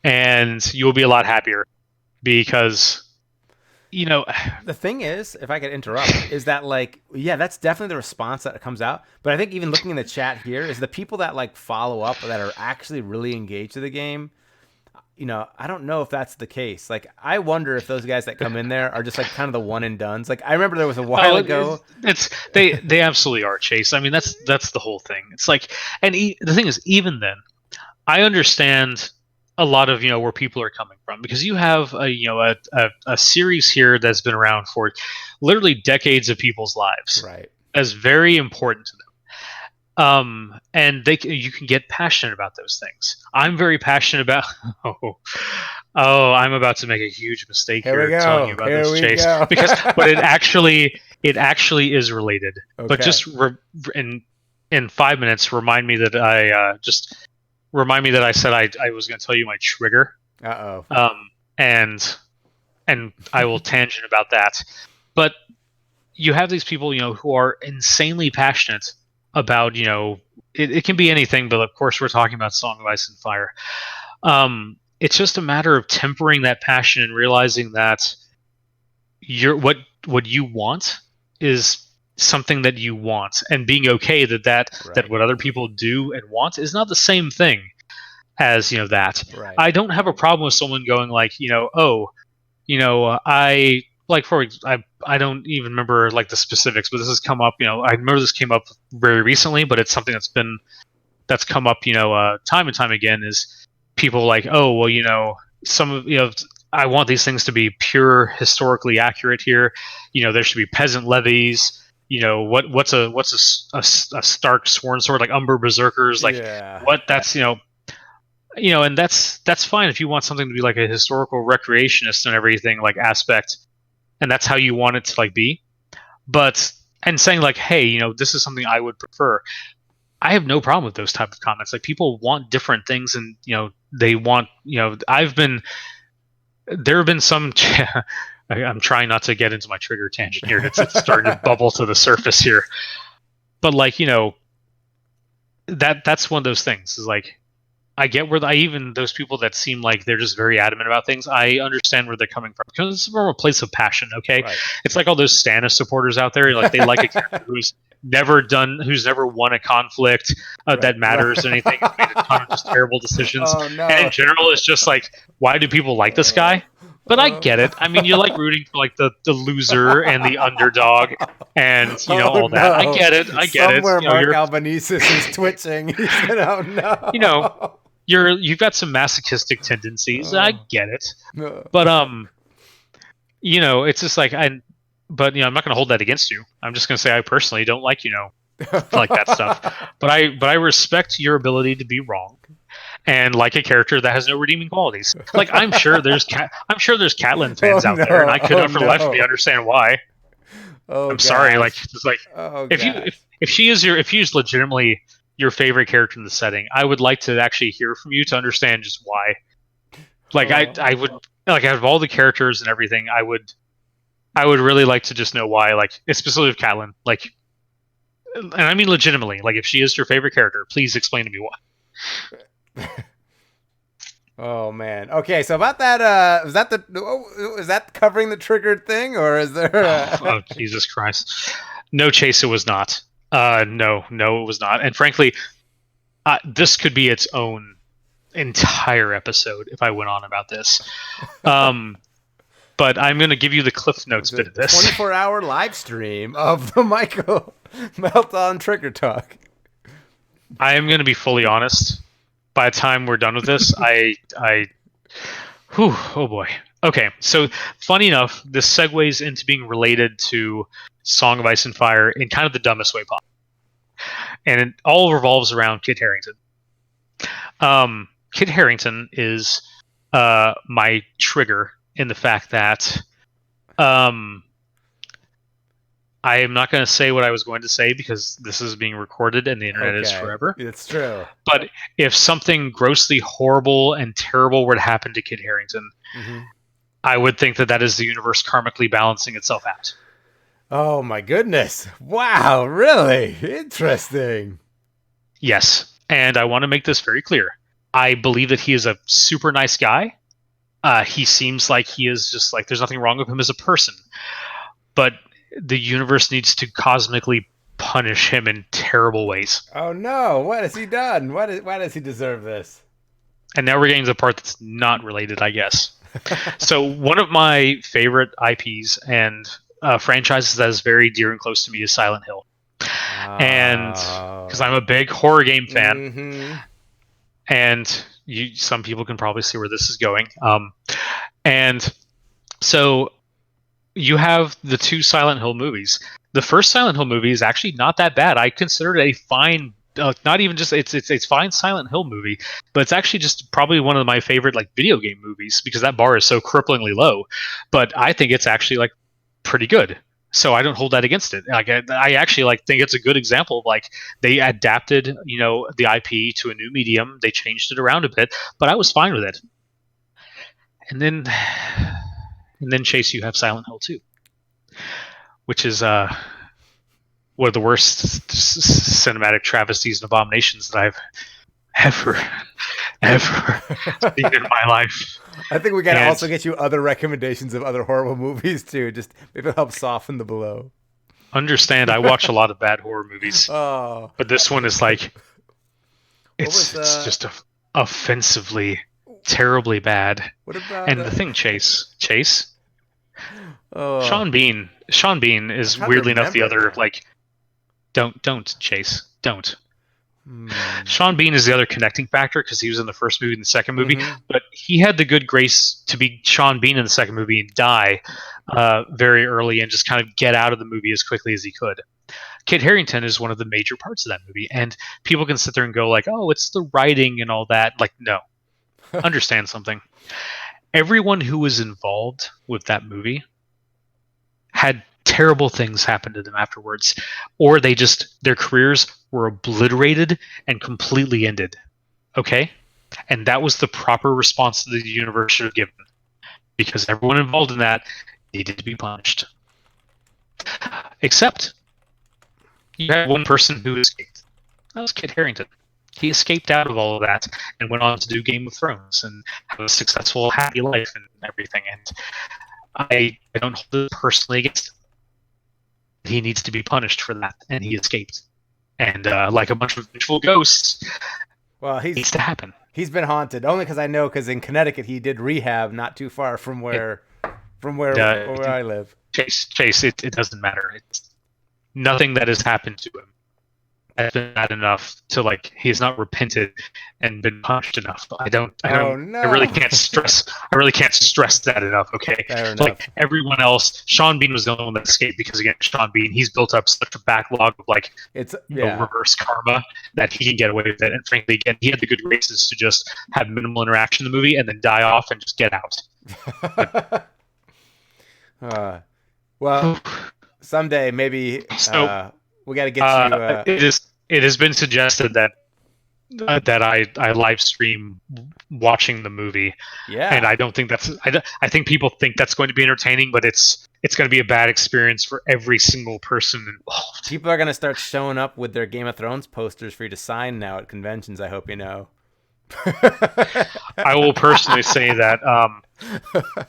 and you will be a lot happier because the thing is, if I could interrupt, is that like, yeah, that's definitely the response that comes out. But I think even looking in the chat here is the people that like follow up that are actually really engaged with the game. I don't know if that's the case. Like, I wonder if those guys that come in there are just like kind of the one and dones. Like, I remember there was a while ago. They absolutely are, Chase. I mean, that's the whole thing. It's like, and the thing is, even then, I understand a lot of where people are coming from, because you have a series here that's been around for literally decades of people's lives. Right. That's very important to them. And you can get passionate about those things. I'm very passionate about. I'm about to make a huge mistake here telling you about this, Chase, but it actually is related. Okay. But just in 5 minutes, remind me that I said I was going to tell you my trigger. And I will tangent about that. But you have these people, who are insanely passionate about, it can be anything, but of course we're talking about Song of Ice and Fire. It's just a matter of tempering that passion and realizing that what you want is something that you want, and being okay that what other people do and want is not the same thing as that. Right. I don't have a problem with someone going like, I don't even remember like the specifics, but this has come up. I remember this came up very recently, but it's something that's come up, time and time again. Is people like, oh, well, I want these things to be pure, historically accurate here. There should be peasant levies. What's a Stark sworn sword, like Umber Berserkers, like what? That's and that's fine if you want something to be like a historical recreationist and everything, like aspect. And that's how you want it to like be, and saying like, hey, this is something I would prefer. I have no problem with those type of comments. Like, people want different things, and they want, there have been some. I'm trying not to get into my trigger tangent here. It's starting to bubble to the surface here, but like, that's one of those things. Is like, I get where even those people that seem like they're just very adamant about things, I understand where they're coming from, because it's from a place of passion. Okay, right. It's like all those Stannis supporters out there, like they like a character who's never won a conflict that matters or anything, made a ton of just terrible decisions. Oh, no. And in general, it's just like, why do people like this guy? But I get it. I mean, you like rooting for like the loser and the underdog, and all that. No. I get it. Somewhere Mark Albanese is twitching. He said, "Oh no." You've got some masochistic tendencies. I get it, but it's just like I'm not going to hold that against you. I'm just going to say I personally don't like like that stuff. But I respect your ability to be wrong, and like a character that has no redeeming qualities. Like, I'm sure there's Catelyn fans out there, and I could not for the life of me understand why. I'm sorry. Like, it's like, if she's legitimately your favorite character in the setting, I would like to actually hear from you to understand just why. Like, I would, like, out of all the characters and everything, I would really like to just know why. Like, especially with Catelyn, like, and I mean legitimately, like, if she is your favorite character, please explain to me why. Oh man. Okay, so about that, is that covering the triggered thing, or is there? Oh, Jesus Christ. No, Chase, it was not. No, it was not. And frankly, this could be its own entire episode if I went on about this. But I'm going to give you the Cliff Notes bit of this. 24-hour live stream of the Michael Meltdown Trigger Talk. I am going to be fully honest. By the time we're done with this, oh boy. Okay, so funny enough, this segues into being related to Song of Ice and Fire in kind of the dumbest way possible. And it all revolves around Kit Harington. Kit Harington is my trigger in the fact that I am not going to say what I was going to say because this is being recorded and the internet is forever. It's true. But if something grossly horrible and terrible were to happen to Kit Harington, I would think that is the universe karmically balancing itself out. Oh my goodness. Wow, really? Interesting. Yes, and I want to make this very clear. I believe that he is a super nice guy. He seems like he is just like, there's nothing wrong with him as a person. But the universe needs to cosmically punish him in terrible ways. Oh no, what has he done? Why does he deserve this? And now we're getting to the part that's not related, I guess. So one of my favorite IPs and franchises that is very dear and close to me is Silent Hill. And because I'm a big horror game fan, and some people can probably see where this is going. And so you have the two Silent Hill movies. The first Silent Hill movie is actually not that bad. I consider it a fine, not even just it's fine Silent Hill movie, but it's actually just probably one of my favorite like video game movies because that bar is so cripplingly low. But I think it's actually like pretty good. So I don't hold that against it. Like I actually like think it's a good example of like they adapted, the IP to a new medium. They changed it around a bit, but I was fine with it. And then Chase, you have Silent Hill 2, which is one of the worst cinematic travesties and abominations that I've ever seen in my life. I think we gotta also get you other recommendations of other horrible movies too, just maybe it'll help soften the blow. Understand, I watch a lot of bad horror movies, but this one is like it's just offensively terribly bad. What about the thing, Chase? Sean Bean is weirdly enough the other like don't Chase, don't. Sean Bean is the other connecting factor because he was in the first movie and the second movie, but he had the good grace to be Sean Bean in the second movie and die very early and just kind of get out of the movie as quickly as he could. Kit Harington is one of the major parts of that movie, and people can sit there and go like, oh, it's the writing and all that. Like, no. Understand something. Everyone who was involved with that movie had terrible things happen to them afterwards, or their careers were obliterated and completely ended. Okay? And that was the proper response that the universe should have given, because everyone involved in that needed to be punished. Except you had one person who escaped. That was Kit Harington. He escaped out of all of that and went on to do Game of Thrones and have a successful, happy life and everything. And I don't hold it personally against him. He needs to be punished for that, and he escaped. And like a bunch of vengeful ghosts, it needs to happen. He's been haunted only because in Connecticut he did rehab not too far from where I live. Chase, it doesn't matter. It's nothing that has happened to him has been bad enough to like he has not repented and been punished enough. I really can't stress that enough. Okay, like everyone else, Sean Bean was the only one that escaped because again, Sean Bean, he's built up such a backlog of like reverse karma that he can get away with it. And frankly, again, he had the good graces to just have minimal interaction in the movie and then die off and just get out. Well, someday maybe. We got to get you. It has been suggested that I live stream watching the movie. Yeah. And I don't think I think people think that's going to be entertaining, but it's going to be a bad experience for every single person involved. People are going to start showing up with their Game of Thrones posters for you to sign now at conventions. I hope you know. I will personally say that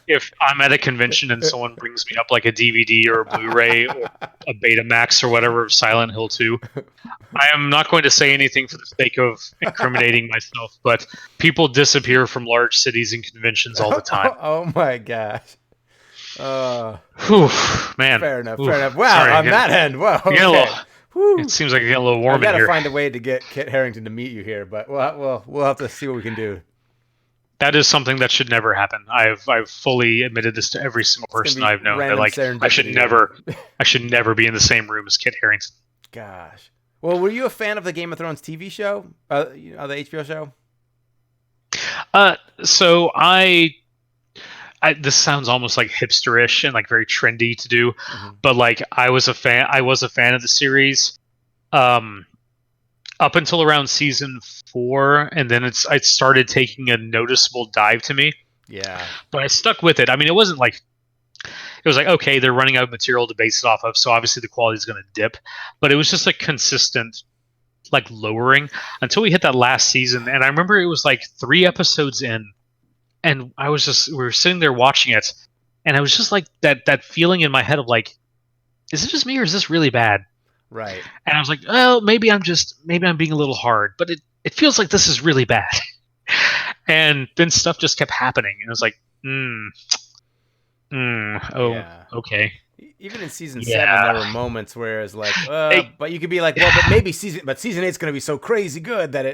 if I'm at a convention and someone brings me up like a DVD or a Blu-ray or a Betamax or whatever of Silent Hill 2, I am not going to say anything for the sake of incriminating myself, but people disappear from large cities and conventions all the time. Oh my gosh. Whew, man. Fair enough. Oof. Fair enough. Wow, Sorry, on that end, whoa. Okay. It seems like I get a little warm I gotta in here. find a way to get Kit Harington to meet you here, but we'll have to see what we can do. That is something that should never happen. I've fully admitted this to every single person I've known. That like I should never be in the same room as Kit Harington. Gosh. Well, were you a fan of the Game of Thrones TV show? The HBO show? So this sounds almost like hipsterish and like very trendy to do, but like I was a fan of the series up until around season 4, and then it started taking a noticeable dive to me. Yeah. But I stuck with it. I mean, it was like, okay, they're running out of material to base it off of, so obviously the quality is going to dip, but it was just like consistent like lowering until we hit that last season. And I remember it was like 3 episodes in, and we were sitting there watching it, and I was just like that feeling in my head of like, is it just me or is this really bad? Right. And I was like, well, maybe I'm being a little hard, but it feels like this is really bad. And then stuff just kept happening, and I was like, okay. Even in season 7, there were moments where it's like, but you could be like, well, but season 8's gonna be so crazy good that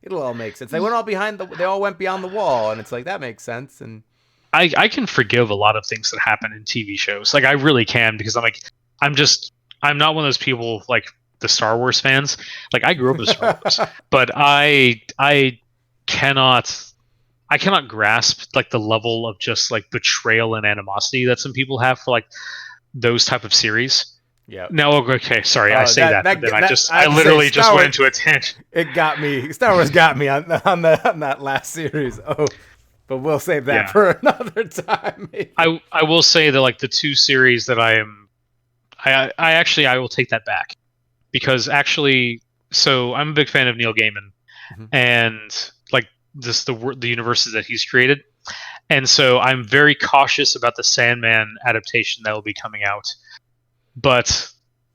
it'll all make sense. They went they all went beyond the wall, and it's like that makes sense. And I can forgive a lot of things that happen in TV shows. Like I really can, because I'm not one of those people like the Star Wars fans. Like I grew up with Star Wars, but I cannot grasp like the level of just like betrayal and animosity that some people have for like those type of series. Yeah. No, okay, sorry, I say that, but then I literally just went into a tangent. It got me. Star Wars got me on that last series. Oh, but we'll save that for another time. Maybe. I will say that like the 2 series that I will take that back, because actually, so I'm a big fan of Neil Gaiman, and like the universes that he's created, and so I'm very cautious about the Sandman adaptation that will be coming out. But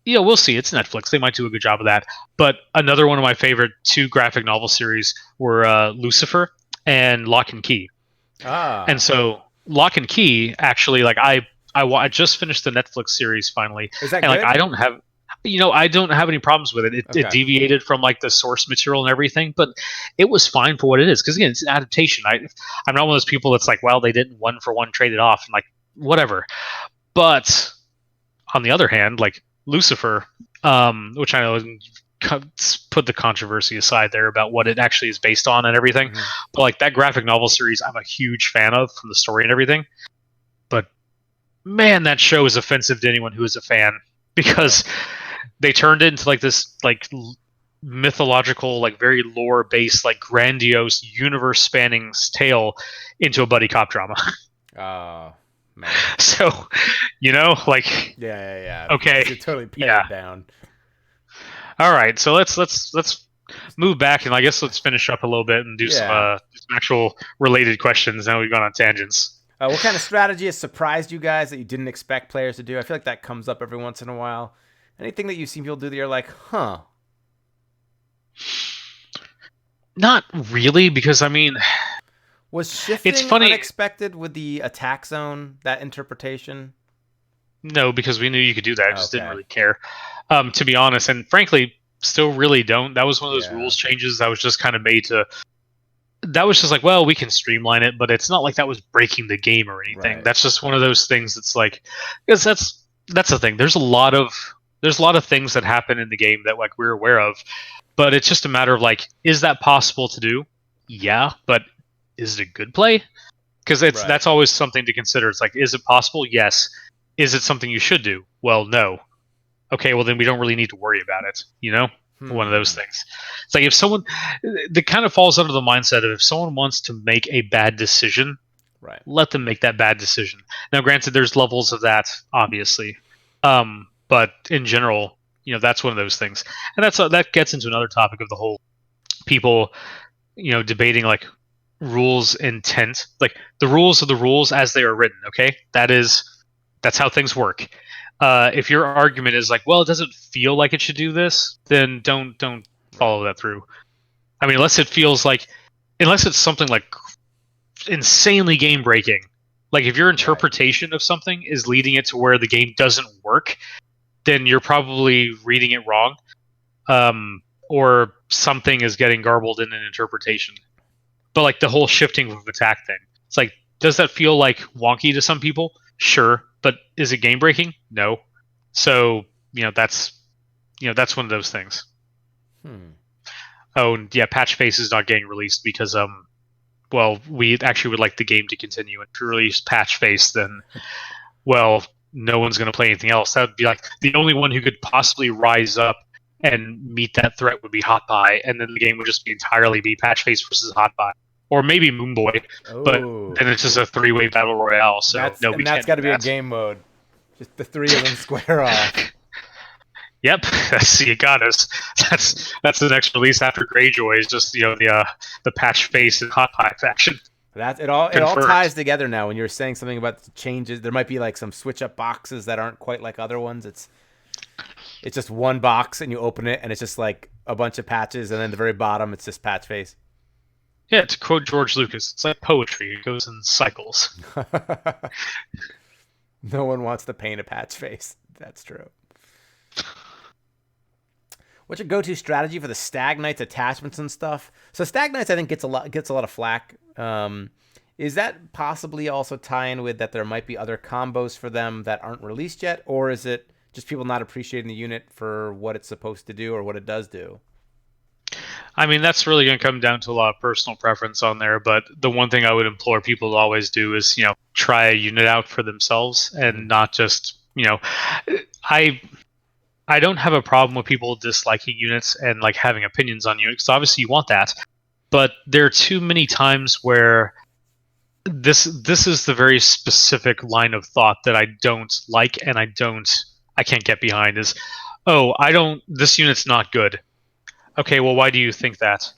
we'll see. It's Netflix; they might do a good job of that. But another one of my favorite 2 graphic novel series were Lucifer and Lock and Key. And so Lock and Key, actually, like I just finished the Netflix series finally. Is that and good? Like I don't have any problems with it. It deviated from like the source material and everything, but it was fine for what it is. Because again, it's an adaptation. I'm not one of those people that's like, well, they didn't 1-for-1 trade it off, and like whatever. But on the other hand, like Lucifer, which I know, put the controversy aside there about what it actually is based on and everything, but like that graphic novel series, I'm a huge fan of from the story and everything. But man, that show is offensive to anyone who is a fan, because they turned it into like this like mythological, like very lore based, like grandiose universe spanning tale into a buddy cop drama. Oh man. So like yeah. Okay. You totally pared it down. All right, so let's move back, and I guess let's finish up a little bit and do some actual related questions. Now we've gone on tangents. What kind of strategy has surprised you guys that you didn't expect players to do? I feel like that comes up every once in a while. Anything that you've seen people do that you're like, huh? Not really, because I mean, was shifting unexpected with the attack zone, that interpretation? No, because we knew you could do that. I just didn't really care, to be honest. And frankly, still really don't. That was one of those rules changes that was just kind of made to... That was just like, well, we can streamline it, but it's not like that was breaking the game or anything. Right. That's just one of those things that's like... Because that's the thing. There's a lot of things that happen in the game that like we're aware of, but it's just a matter of like, is that possible to do? Yeah, but is it a good play? Because that's always something to consider. It's like, is it possible? Yes. Is it something you should do? Well, no. Okay, well then we don't really need to worry about it, One of those things. It's like if someone... That kind of falls under the mindset of if someone wants to make a bad decision, let them make that bad decision. Now, granted, there's levels of that, obviously. But in general, that's one of those things. And that gets into another topic of the whole people, debating like, rules intent. Like, the rules are the rules as they are written. Okay, that's how things work. If your argument is like, well, it doesn't feel like it should do this, then don't follow that through. I mean, unless it's something like insanely game breaking. Like, if your interpretation of something is leading it to where the game doesn't work, then you're probably reading it wrong, or something is getting garbled in an interpretation. But like the whole shifting of attack thing, it's like, does that feel like wonky to some people? Sure, but is it game breaking? No. So that's one of those things. Oh, and yeah, Patch Face is not getting released because well, we actually would like the game to continue. And if you release Patch Face, then, well, no one's going to play anything else. That would be like the only one who could possibly rise up and meet that threat would be Hot Pie, and then the game would just entirely be Patch Face versus Hot Pie, or maybe Moonboy. But then it's just a 3-way battle royale. So that's got to be a game mode. Just the 3 of them square off. Yep, you got us. That's the next release after Greyjoy is just the Patch Face and Hot Pie faction. It all ties together now. When you were saying something about the changes, there might be like some switch up boxes that aren't quite like other ones. It's just one box and you open it and it's just like a bunch of patches, and then at the very bottom it's just Patch Face. Yeah, to quote George Lucas, it's like poetry. It goes in cycles. No one wants to paint a Patch Face. That's true. What's your go-to strategy for the Stag Knights attachments and stuff? So Stag Knights, I think, gets a lot of flack. Is that possibly also tying with that there might be other combos for them that aren't released yet, or is it just people not appreciating the unit for what it's supposed to do or what it does do? I mean, that's really going to come down to a lot of personal preference on there, but the one thing I would implore people to always do is, try a unit out for themselves and not just, I don't have a problem with people disliking units and like having opinions on units, because obviously you want that, but there are too many times where this is the very specific line of thought that I don't like and I can't get behind is, this unit's not good. Okay, well, why do you think that?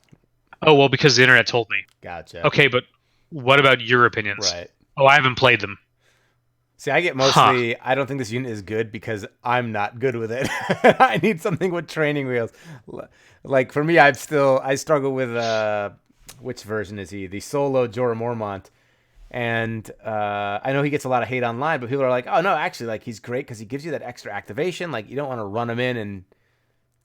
Oh, well, because the internet told me. Gotcha. Okay, but what about your opinions? Right. Oh, I haven't played them. See, I get mostly, I don't think this unit is good because I'm not good with it. I need something with training wheels. Like, for me, I struggle with, which version is he? The solo Jorah Mormont. And I know he gets a lot of hate online, but people are like, oh, no, actually, like, he's great because he gives you that extra activation. Like, you don't want to run him in and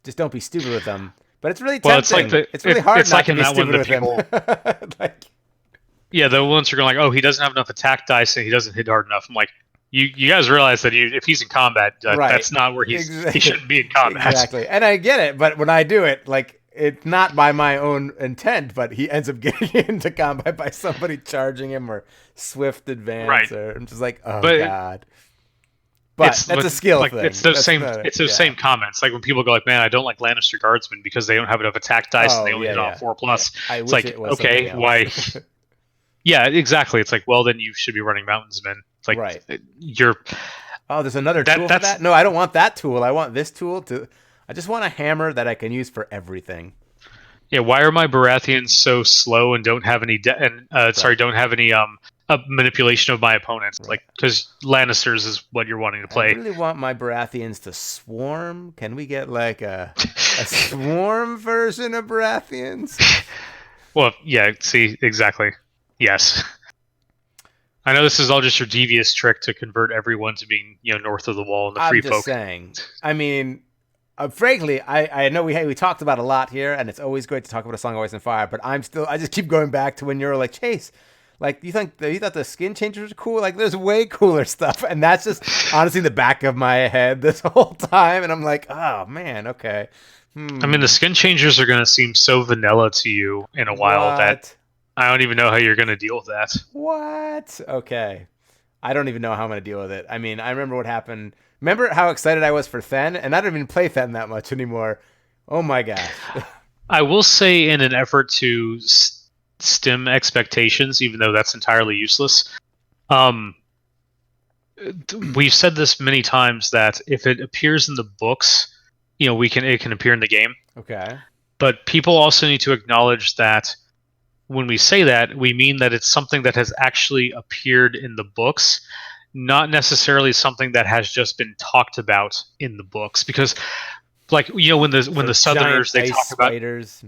just don't be stupid with them. But it's really tempting. It's really hard not to be stupid with him. Yeah, the ones who are going like, oh, he doesn't have enough attack dice and he doesn't hit hard enough. I'm like, you guys realize that if he's in combat, that's not where he shouldn't be in combat. Exactly. And I get it, but when I do it, like, it's not by my own intent, but he ends up getting into combat by somebody charging him or swift advance. Right. Or I'm just like, oh, God. But that's a skill thing. It's those same comments. Like when people go like, man, I don't like Lannister guardsmen because they don't have enough attack dice and they only hit on 4+. It's like, okay, why? Yeah, exactly. It's like, well, then you should be running Mountainsmen. It's like, there's another tool for that? No, I don't want that tool. I want this tool I just want a hammer that I can use for everything. Yeah, why are my Baratheons so slow and don't have any manipulation of my opponents? Right. Like, because Lannisters is what you're wanting to play. I really want my Baratheons to swarm. Can we get like a swarm version of Baratheons? Well, yeah, see, exactly. Yes. I know this is all just your devious trick to convert everyone to being, north of the wall and the free folk. I'm just saying. I mean, frankly, I know we talked about a lot here, and it's always great to talk about A Song of Ice and Fire, but I just keep going back to when you're like, Chase, like, you thought the skin changers are cool? Like, there's way cooler stuff, and that's just honestly in the back of my head this whole time, and I'm like, oh, man, okay. I mean, the skin changers are going to seem so vanilla to you in a while that I don't even know how you're going to deal with that. What? Okay. I don't even know how I'm going to deal with it. I mean, I remember what happened. Remember how excited I was for Then? And I don't even play Then that much anymore. Oh, my gosh. I will say, in an effort to stem expectations, even though that's entirely useless, we've said this many times that if it appears in the books, it can appear in the game. Okay. But people also need to acknowledge that when we say that, we mean that it's something that has actually appeared in the books, not necessarily something that has just been talked about in the books. Because, like, when the giant Southerners they ice talk about, spiders.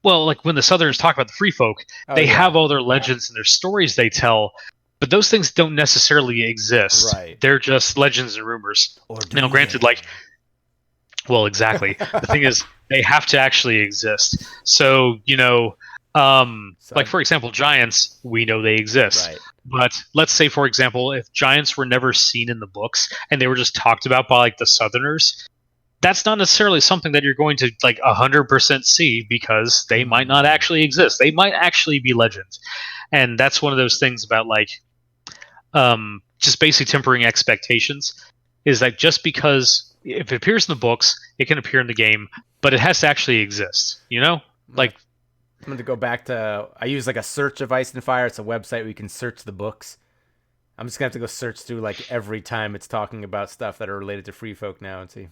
well, like when the Southerners talk about the Free Folk, Oh they yeah, have all their legends and their stories they tell, but those things don't necessarily exist. right. They're just legends and rumors. Or Now, do granted, they? like, well, exactly. The thing is, they have to actually exist. So, like, for example, giants, we know they exist. Right. But let's say, for example, if giants were never seen in the books and they were just talked about by like the Southerners, that's not necessarily something that you're going to like 100% see, because they might not actually exist. They might actually be legends. And that's one of those things about like just basically tempering expectations, is that just because if it appears in the books, it can appear in the game, but it has to actually exist, like I'm going to go back to, I use like a search of Ice and Fire. It's a website where you can search the books. I'm just going to have to go search through like every time it's talking about stuff that are related to Free Folk now and see,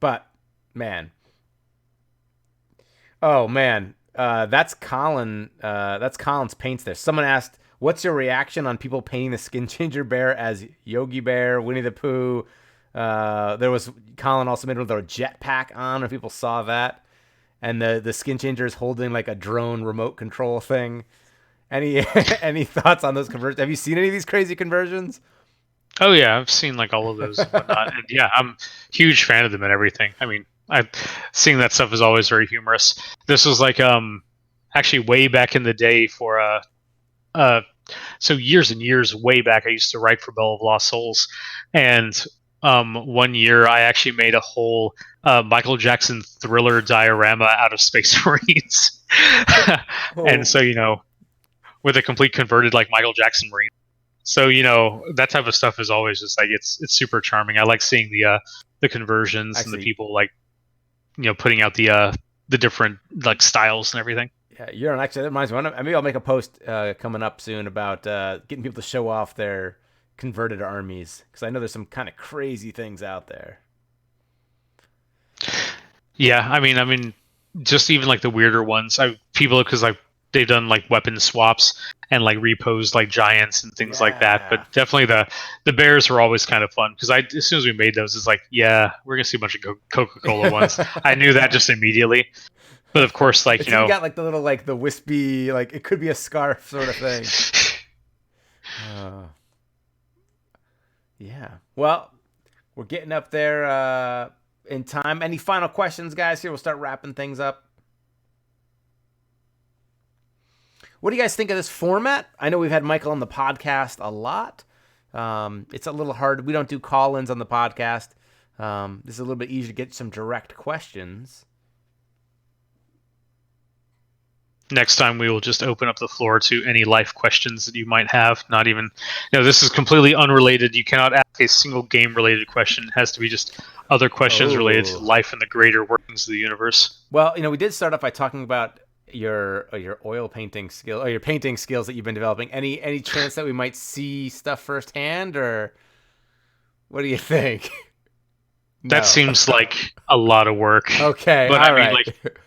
But, man. Oh, man. That's Colin. That's Colin's paints there. Someone asked, what's your reaction on people painting the Skin Changer Bear as Yogi Bear, Winnie the Pooh? There was, Colin also made with a jetpack on, if people saw that. And the Skin Changer is holding like a drone remote control thing. Any any thoughts on those conversions? Have you seen any of these crazy conversions? Oh yeah, I've seen like all of those and whatnot. And yeah, I'm a huge fan of them and everything. I mean, seeing that stuff is always very humorous. This was like actually way back in the day for so years and years way back, I used to write for Bell of Lost Souls, and one year I actually made a whole Michael Jackson Thriller diorama out of Space Marines. And so with a complete converted like Michael Jackson Marine. So that type of stuff is always just like it's super charming. I like seeing the conversions and the people like putting out the different like styles and everything. Yeah, you're actually that reminds me. Maybe I'll make a post coming up soon about getting people to show off their converted armies, because I know there's some kind of crazy things out there. Yeah, I mean, just even like the weirder ones. People because like they've done like weapon swaps and like reposed like giants and things like that. But definitely the bears were always kind of fun, because as soon as we made those, it's like, yeah, we're gonna see a bunch of Coca-Cola ones. I knew that just immediately. But of course, like you got like the little like the wispy, like it could be a scarf sort of thing. Yeah. Well, we're getting up there in time. Any final questions, guys? Here, we'll start wrapping things up. What do you guys think of this format? I know we've had Michael on the podcast a lot. It's a little hard. We don't do call-ins on the podcast. This is a little bit easier to get some direct questions. Next time we will just open up the floor to any life questions that you might have. Not even, this is completely unrelated. You cannot ask a single game-related question. It has to be just other questions related to life and the greater workings of the universe. Well, we did start off by talking about your oil painting skill, or your painting skills that you've been developing. Any chance that we might see stuff firsthand, or what do you think? That seems like a lot of work. Okay, but I mean, like,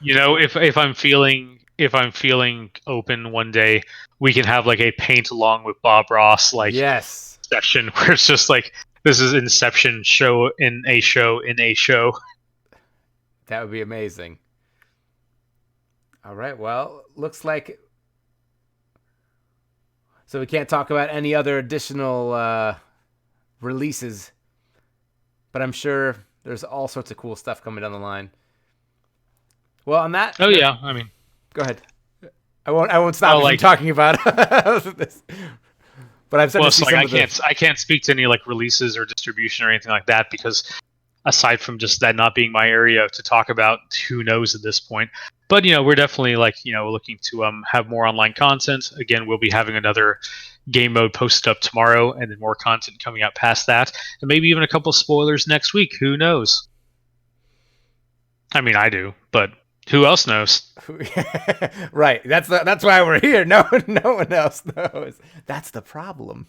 if I'm feeling open one day, we can have like a paint along with Bob Ross session where it's just like, this is Inception show in a show in a show. That would be amazing. All right, well, looks like so we can't talk about any other additional releases, but I'm sure there's all sorts of cool stuff coming down the line. Well, on that, yeah, I mean, go ahead. I won't stop from talking about this. But I've said I can't speak to any like releases or distribution or anything like that, because aside from just that not being my area to talk about, who knows at this point. But we're definitely like looking to have more online content. Again, we'll be having another game mode posted up tomorrow, and then more content coming out past that, and maybe even a couple spoilers next week. Who knows? I mean, I do, but who else knows? Right. That's why we're here. No one else knows. That's the problem.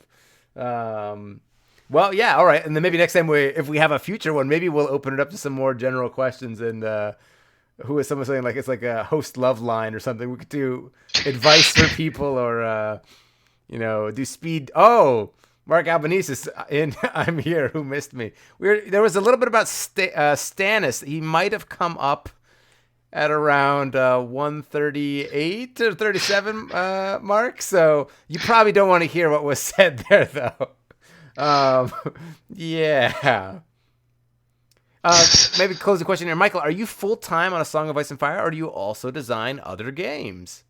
Well, yeah. All right. And then maybe next time if we have a future one, maybe we'll open it up to some more general questions and who is someone saying like it's like a host love line or something. We could do advice for people or do speed. Oh, Mark Albanese is in. I'm here. Who missed me? There was a little bit about Stannis. He might have come up at around 138 or 37 mark. So you probably don't want to hear what was said there, though. Yeah. Maybe close the question here. Michael, are you full-time on A Song of Ice and Fire, or do you also design other games?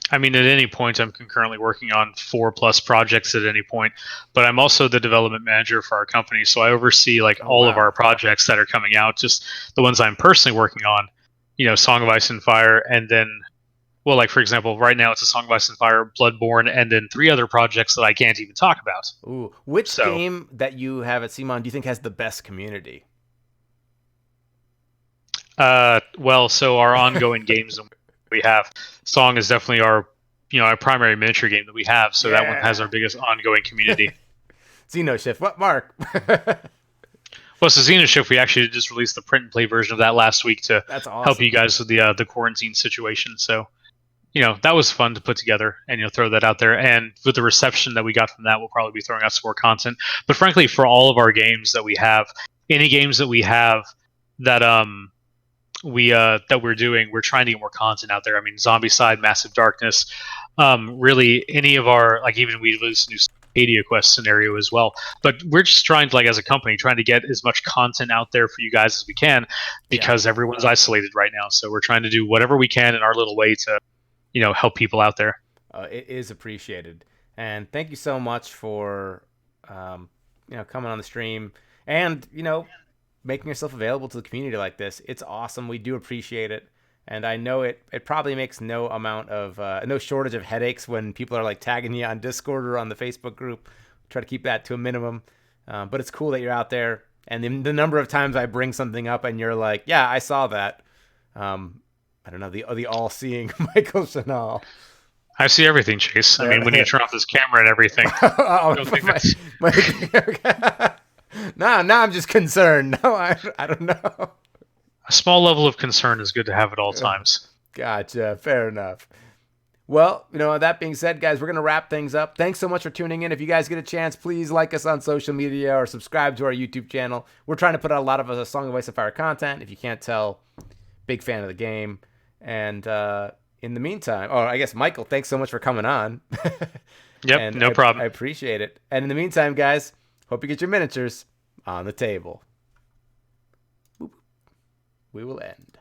I mean, at any point, I'm concurrently working on 4+ projects at any point, but I'm also the development manager for our company. So I oversee all of our projects that are coming out, just the ones I'm personally working on, Song of Ice and Fire. And then, well, for example, right now it's A Song of Ice and Fire, Bloodborne, and then 3 other projects that I can't even talk about. Ooh, which game that you have at CMON do you think has the best community? So our ongoing games we have, Song is definitely our primary miniature game that we have. So that one has our biggest ongoing community. Xenoshift. What, Mark? Well, so Xenoshift, we actually just released the print and play version of that last week to help you guys with the quarantine situation. So, that was fun to put together and throw that out there. And with the reception that we got from that, we'll probably be throwing out some more content. But frankly, for all of our games that we have, any games that we have that we're doing, we're trying to get more content out there. I mean, Zombicide, Massive Darkness, really any of our, even we released a new Stadia Quest scenario as well. But we're just trying to, as a company, trying to get as much content out there for you guys as we can, because everyone's isolated right now. So we're trying to do whatever we can in our little way to, help people out there. It is appreciated. And thank you so much for, coming on the stream and, making yourself available to the community like this. It's awesome. We do appreciate it. And I know it probably makes no shortage of headaches when people are tagging you on Discord or on the Facebook group. Try to keep that to a minimum. But it's cool that you're out there. And the number of times I bring something up and you're like, yeah, I saw that. I don't know, the all-seeing Michael Shinall. I see everything, Chase. I mean, when you turn off this camera and everything. Now I'm just concerned. No, I don't know. A small level of concern is good to have at all times. Gotcha. Fair enough. Well, that being said, guys, we're going to wrap things up. Thanks so much for tuning in. If you guys get a chance, please like us on social media or subscribe to our YouTube channel. We're trying to put out a lot of A Song of Ice and Fire content. If you can't tell, big fan of the game. And in the meantime, I guess, Michael, thanks so much for coming on. Yep, no problem. I appreciate it. And in the meantime, guys, hope you get your miniatures on the table. We will end.